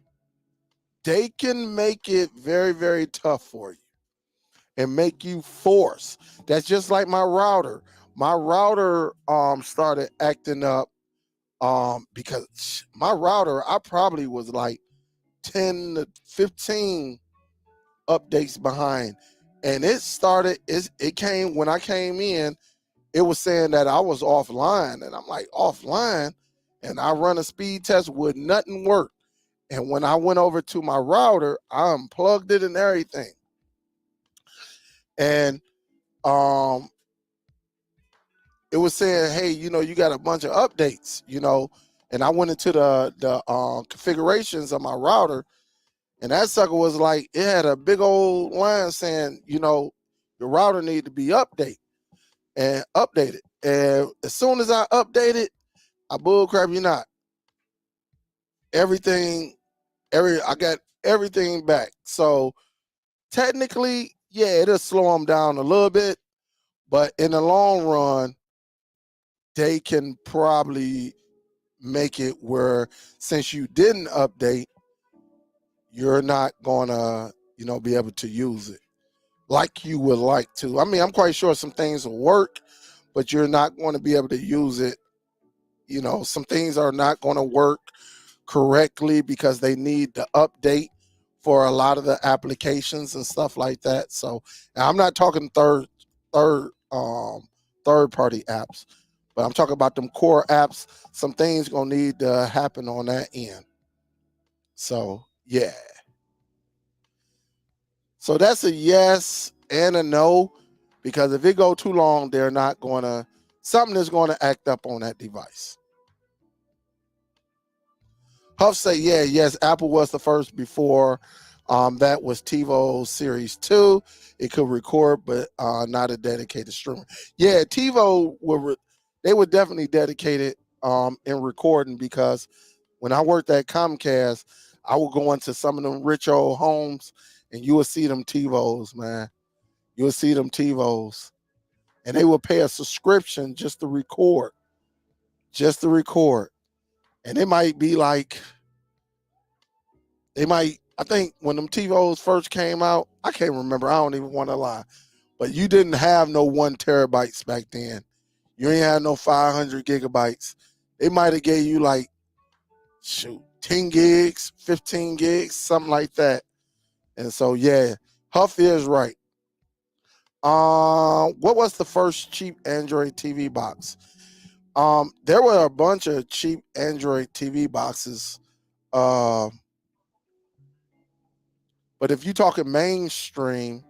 they can make it very, very tough for you and make you force. That's just like my router. My router started acting up because my router, I probably was like 10 to 15 updates behind. And it came when I came in, it was saying that I was offline. And I'm like, offline? And I run a speed test with nothing work. And when I went over to my router, I unplugged it and everything. And it was saying, hey, you got a bunch of updates, and I went into the configurations of my router, and that sucker was like, it had a big old line saying, your router need to be updated. And as soon as I updated, I bullcrap you not, I got everything back. So technically, yeah, it'll slow them down a little bit, but in the long run, they can probably make it where, since you didn't update, you're not gonna be able to use it like you would like to. I mean, I'm quite sure some things will work, but you're not going to be able to use it. Some things are not going to work correctly because they need the update for a lot of the applications and stuff like that. So, now I'm not talking third third party apps, but I'm talking about them core apps. Some things gonna need to happen on that end. So yeah. So that's a yes and a no, because if it go too long, they're not gonna something is gonna act up on that device. Huff say, yeah, yes, Apple was the first before. That was TiVo Series 2. It could record, but not a dedicated streamer. Yeah, TiVo they were definitely dedicated in recording, because when I worked at Comcast, I would go into some of them rich old homes and you would see them TiVos, man. You would see them TiVos. And they would pay a subscription just to record. Just to record. And it might be like, I think when them TiVos first came out, I can't remember. I don't even want to lie. But you didn't have no 1 terabytes back then. You ain't had no 500 gigabytes. They might have gave you like, 10 gigs, 15 gigs, something like that. And so, yeah, Huff is right. What was the first cheap Android TV box? There were a bunch of cheap Android TV boxes. But if you're talking mainstream,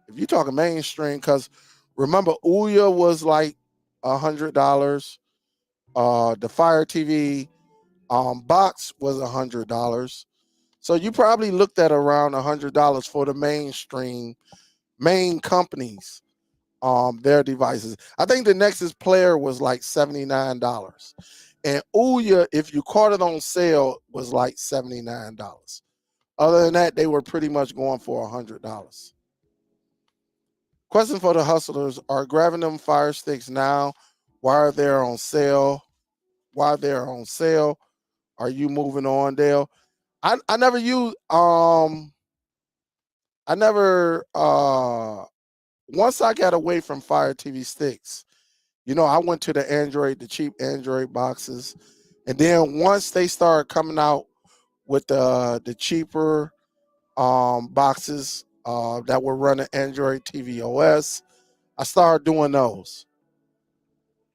because remember, Ouya was like $100. The Fire TV box was $100. So you probably looked at around $100 for the main companies, their devices. I think the Nexus player was like $79. And Ouya, if you caught it on sale, was like $79. Other than that, they were pretty much going for $100. Question for the hustlers: are grabbing them Fire Sticks now? Why are they on sale? Why they're on sale? Are you moving on, Dale? I never use I never once I got away from Fire TV sticks, I went to the cheap Android boxes. And then once they started coming out with the cheaper boxes that were running Android TV OS, I started doing those.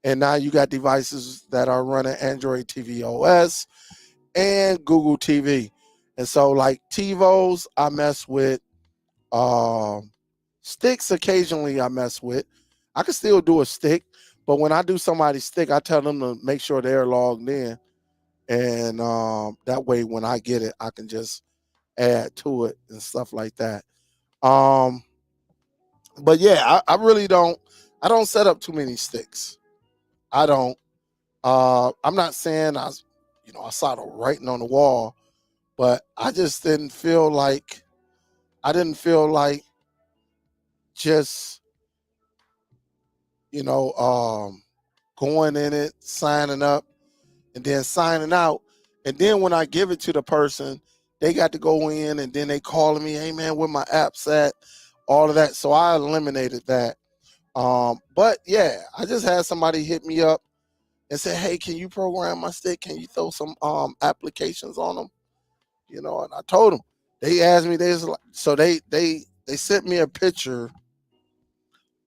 And now you got devices that are running Android TV OS and Google TV. And so like TiVos, I mess with. Sticks occasionally I mess with. I can still do a stick, but when I do somebody's stick, I tell them to make sure they're logged in. And that way when I get it, I can just add to it and stuff like that. Um, but yeah, I really don't. I don't set up too many sticks. I don't. I'm not saying I saw the writing on the wall, but I just didn't feel like just you know going in it, signing up, and then signing out. And then when I give it to the person, they got to go in and then they calling me, hey man, where my apps at? All of that. So I eliminated that. But yeah, I just had somebody hit me up and say, hey, can you program my stick? Can you throw some applications on them? And I told them. They asked me, they sent me a picture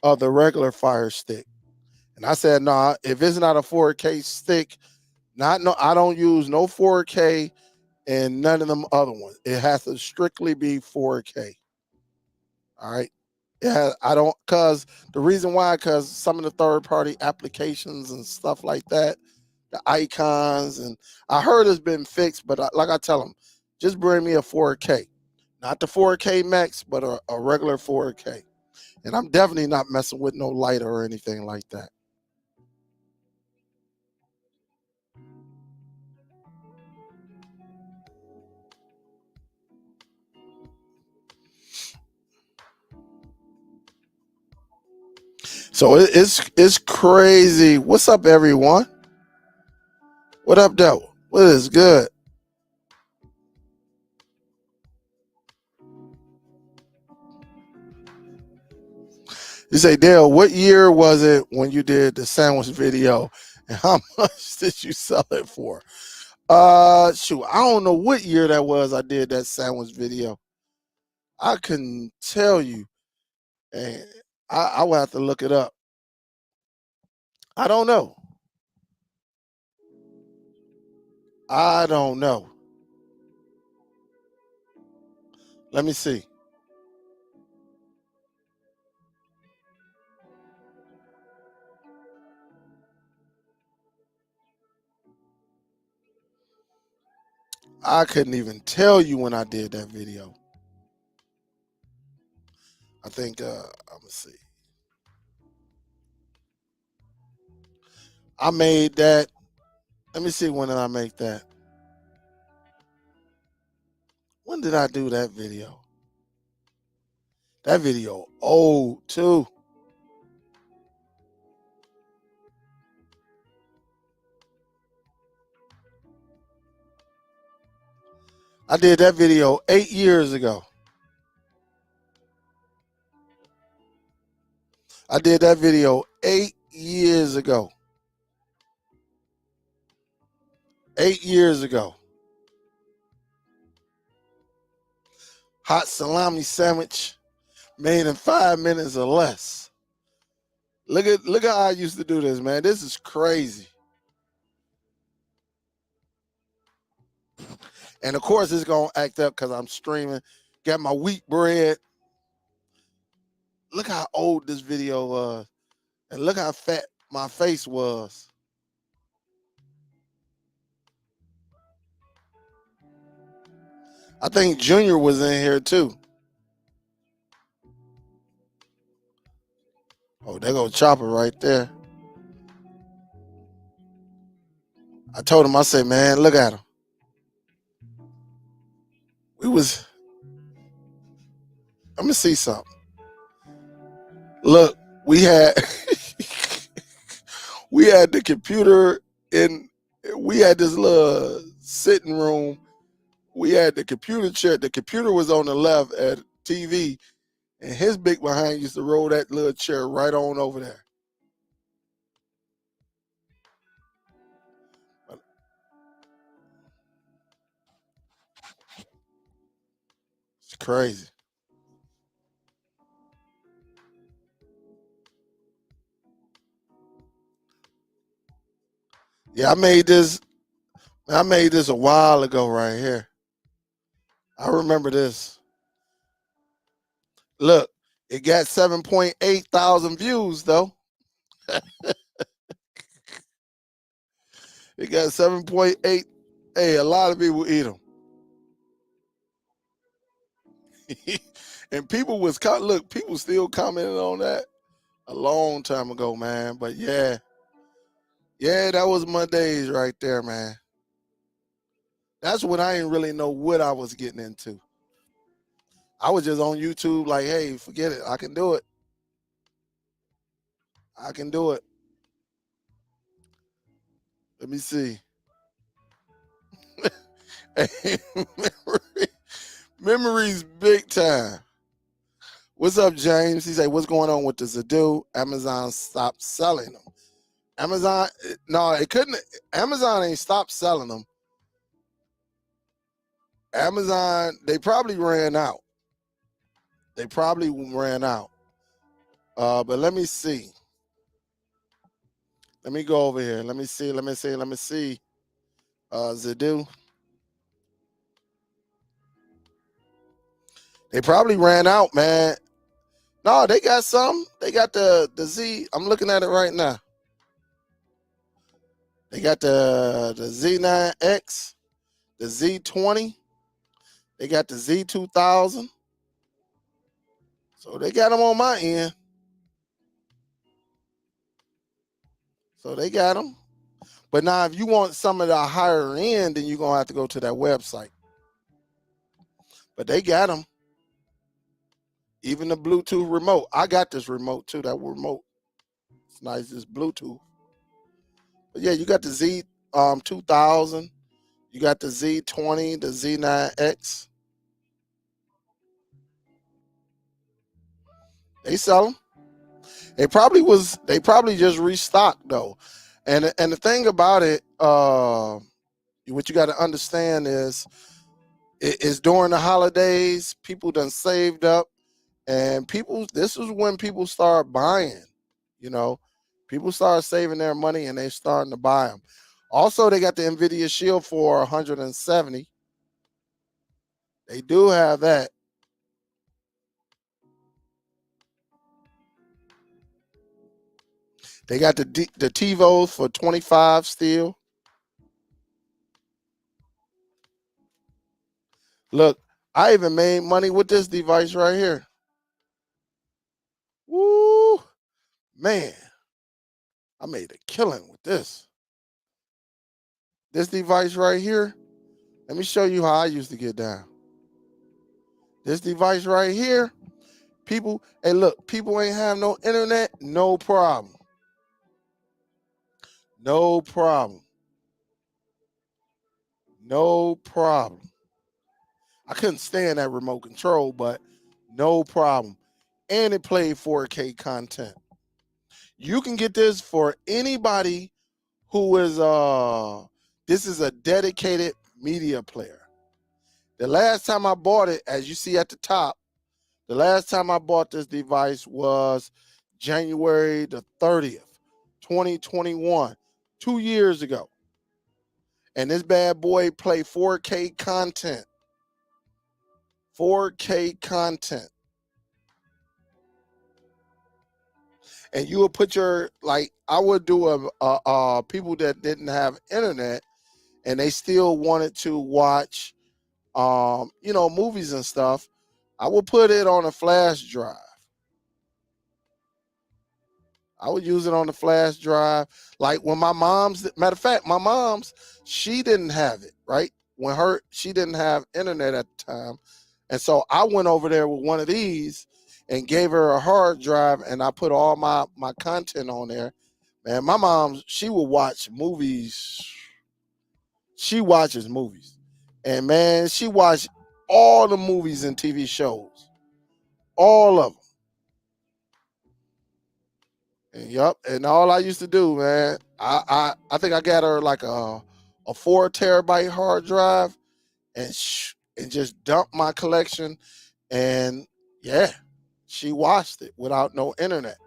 of the regular Fire Stick. And I said, nah, if it's not a 4K stick, I don't use no 4K and none of them other ones. It has to strictly be 4K. All right. Yeah, I don't cause the reason why, cause some of the third party applications and stuff like that, the icons, and I heard it's been fixed, but like I tell them, just bring me a 4K, not the 4K max, but a regular 4K. And I'm definitely not messing with no lighter or anything like that. So it's crazy. What's up, everyone? What up, though? What is good? You say, Dale, what year was it when you did the sandwich video, and how much did you sell it for? Shoot, I don't know what year that was. I did that sandwich video. I couldn't tell you, and I will have to look it up. I don't know. I don't know. Let me see. I couldn't even tell you when I did that video. I think I'm gonna see. I made that. Let me see, when did I make that? When did I do that video? That video old too. I did that video 8 years ago. I did that video 8 years ago. 8 years ago. Hot salami sandwich made in 5 minutes or less. Look at how I used to do this, man. This is crazy. And of course it's gonna act up because I'm streaming. Got my wheat bread. Look how old this video was. And look how fat my face was. I think Junior was in here too. Oh, they go Chopper right there. I told him, I said, man, look at him. We was, I'm gonna see something. Look, we had we had the computer in we had this little sitting room. We had the computer chair. The computer was on the left at TV, and his big behind used to roll that little chair right on over there. It's crazy. Yeah, I made this. I made this a while ago right here. I remember this. Look, it got 7.8 thousand views though. It got 7.8. Hey, a lot of people eat them. And people was look, people still commenting on that a long time ago, man. But yeah, that was my days right there, man. That's when I didn't really know what I was getting into. I was just on YouTube like, hey, forget it. I can do it. I can do it. Let me see. Memories big time. What's up, James? He say, what's going on with the Zadu? Amazon stopped selling them. Amazon, no, it couldn't. Amazon ain't stopped selling them. Amazon, they probably ran out. They probably ran out. But let me see. Let me go over here. Let me see. Zadu. They probably ran out, man. No, they got some. They got the Z. I'm looking at it right now. They got the Z9X, the Z20. They got the Z2000. So they got them on my end. So they got them. But now if you want some of the higher end, then you're going to have to go to that website. But they got them. Even the Bluetooth remote. I got this remote too. That remote. It's nice. It's Bluetooth. But yeah, you got the Z2000. You got the Z20, the Z9X. They sell them. They probably just restocked though. And the thing about it, what you got to understand is it's during the holidays, people done saved up, and this is when people start buying, you know. People start saving their money and they starting to buy them. Also, they got the Nvidia Shield for 170. They do have that. They got the TiVos for 25 still. Look, I even made money with this device right here. Woo, man, I made a killing with this. This device right here. Let me show you how I used to get down. This device right here, people, hey, look, people ain't have no internet, no problem. No problem. No problem. I couldn't stand that remote control, but no problem. And it played 4K content. You can get this for anybody who is this is a dedicated media player. The last time I bought it, as you see at the top, the last time I bought this device was January the 30th, 2021, 2 years ago. And this bad boy play 4K content. 4K content. And you would put your, like, I would do people that didn't have internet and they still wanted to watch movies and stuff. I would put it on a flash drive. I would use it on the flash drive. Like when matter of fact, my mom's, she didn't have it, right? She didn't have internet at the time. And so I went over there with one of these and gave her a hard drive and I put all my content on there. Man, my mom, she will watch movies. She watches movies. And man, she watched all the movies and TV shows. All of them. And yep. And all I used to do, man, I think I got her like a 4 terabyte hard drive and just dumped my collection. And yeah, she watched it without no internet.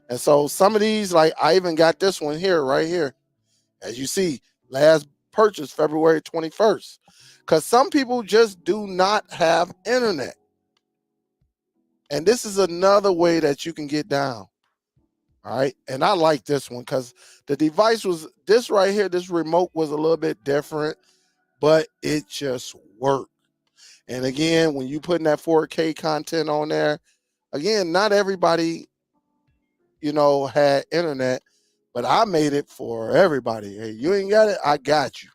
And so some of these, like I even got this one here, right here. As you see, last purchase February 21st. Because some people just do not have internet. And this is another way that you can get down. All right. And I like this one because the device was this right here. This remote was a little bit different, but it just worked. And again, when you putting that 4K content on there, again, not everybody, had internet, but I made it for everybody. Hey, you ain't got it, I got you.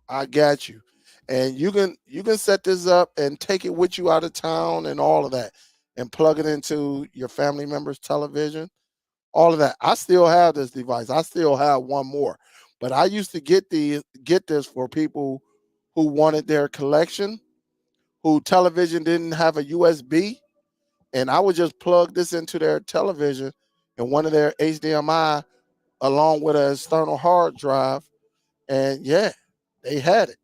I got you. And you can set this up and take it with you out of town and all of that and plug it into your family members' television. All of that. I still have this device. I still have one more. But I used to get this for people who wanted their collection, who television didn't have a USB, and I would just plug this into their television and one of their HDMI along with an external hard drive, and yeah, they had it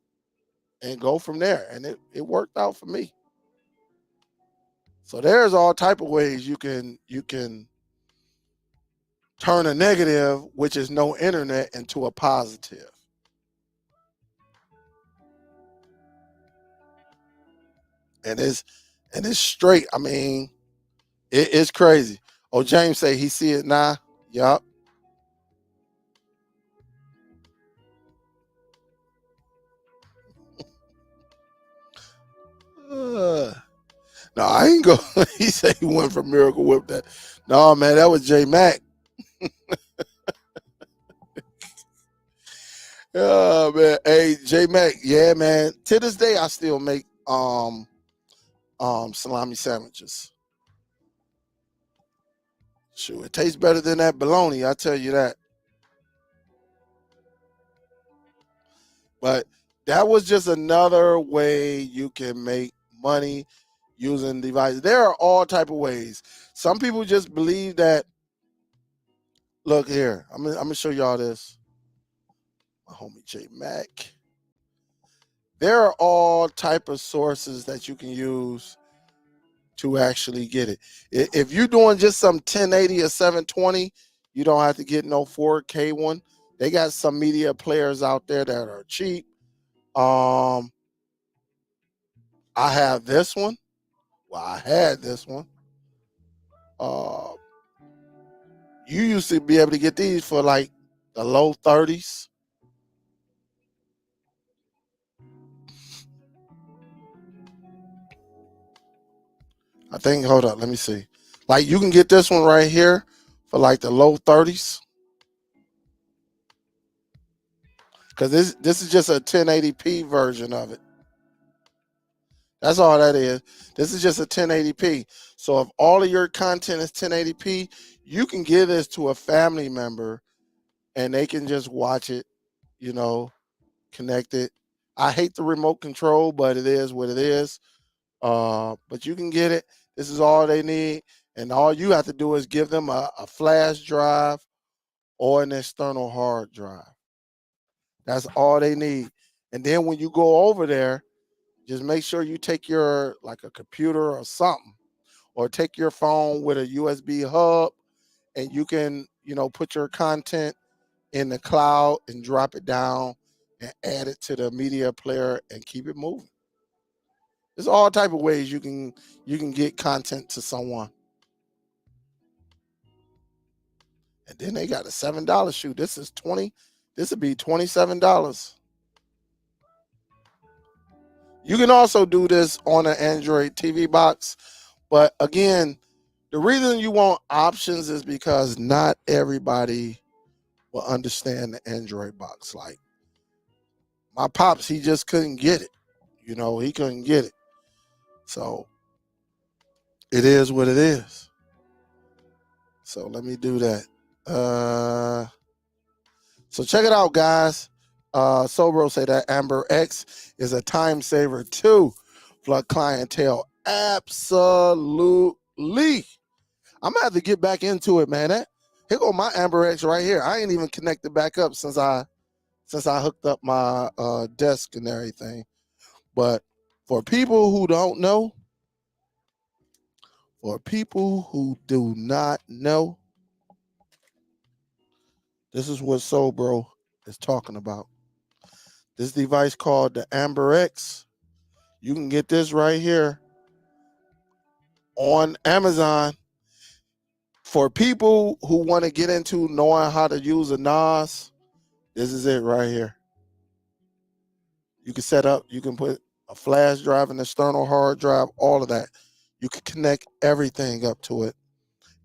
and go from there. And it worked out for me. So there's all type of ways you can turn a negative, which is no internet, into a positive. And it's straight. I mean, it's crazy. Oh, James say he see it now. Yup. Uh, no, I ain't go. He said he went for Miracle Whip. That no, man, that was J Mac. Oh man, hey J Mac, yeah man. To this day, I still make salami sandwiches. Sure, it tastes better than that bologna. I tell you that. But that was just another way you can make money using devices. There are all type of ways. Some people just believe that. Look here, I'm gonna show y'all this. My homie J Mac. There are all type of sources that you can use to actually get it. If you're doing just some 1080 or 720, you don't have to get no 4K one. They got some media players out there that are cheap. Um, I have this one. Well, I had this one. Uh, you used to be able to get these for like the low 30s. I think. Hold up, let me see. Like you can get this one right here for like the low 30s. Because this is just a 1080p version of it. That's all that is. This is just a 1080p. So if all of your content is 1080p, you can give this to a family member and they can just watch it, you know, connect it. I hate the remote control, but it is what it is. But you can get it. This is all they need. And all you have to do is give them a flash drive or an external hard drive. That's all they need. And then when you go over there, just make sure you take your like a computer or something, or take your phone with a USB hub, and you can, put your content in the cloud and drop it down and add it to the media player and keep it moving. There's all type of ways you can get content to someone. And then they got a $7 shoe. This is 20. This would be $27. You can also do this on an Android TV box. But again, the reason you want options is because not everybody will understand the Android box. Like my pops, he just couldn't get it. He couldn't get it. So it is what it is. So let me do that. So check it out, guys. Sobro say that Amber X is a time saver too. Flood clientele. Absolutely. I'm gonna have to get back into it, man. Here go my Amber X right here. I ain't even connected back up since I hooked up my desk and everything. But for people who don't know, for people who do not know, This is what Soul Bro is talking about. This device called the Amber X. You can get this right here on Amazon. For people who want to get into knowing how to use a NAS, this is it right here. You can set up, you can put a flash drive, an external hard drive, all of that. You can connect everything up to it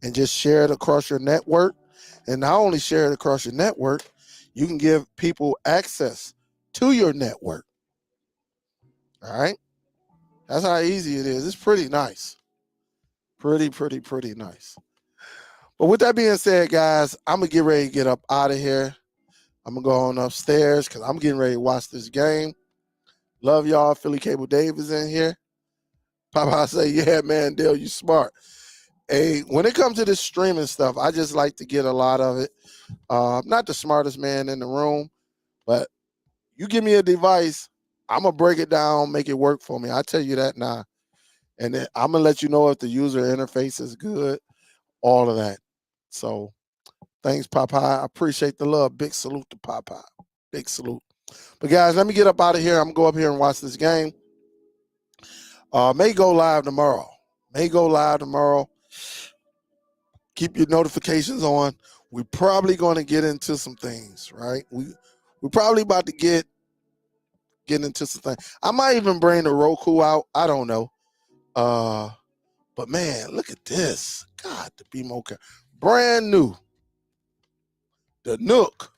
and just share it across your network. And not only share it across your network, you can give people access to your network. All right? That's how easy it is. It's pretty nice. Pretty nice. But with that being said, guys, I'm going to get ready to get up out of here. I'm going to go on upstairs because I'm getting ready to watch this game. Love y'all. Philly Cable Dave is in here. Papa say, yeah, man, Dale, you smart. Hey, when it comes to this streaming stuff, I just like to get a lot of it. I'm not the smartest man in the room, but you give me a device, I'm going to break it down, make it work for me. I tell you that now. And then I'm going to let you know if the user interface is good, all of that. So thanks, Papa. I appreciate the love. Big salute to Papa. Big salute. But guys, let me get up out of here. I'm going to go up here and watch this game. May go live tomorrow. Keep your notifications on. We're probably going to get into some things, right? We're probably about to get into some things. I might even bring the Roku out. I don't know. But man, look at this. God, the BMO brand new. The Nook.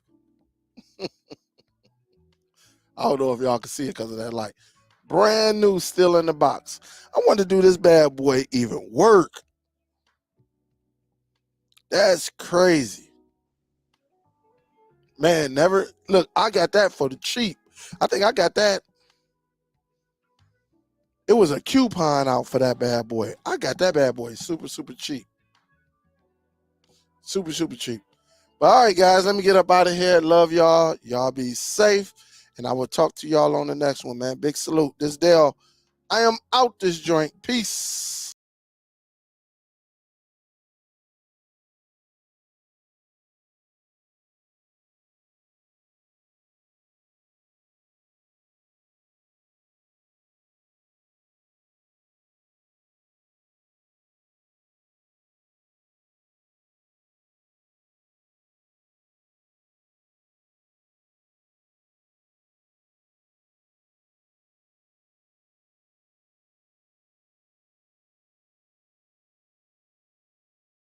I don't know if y'all can see it because of that light. Brand new, still in the box. I want to do this bad boy even work. That's crazy. Man, never. Look, I got that for the cheap. I think I got that. It was a coupon out for that bad boy. I got that bad boy super cheap. Super cheap. But all right, guys, let me get up out of here. Love y'all. Y'all be safe. And I will talk to y'all on the next one, man. Big salute. This Dale. I am out this joint. Peace.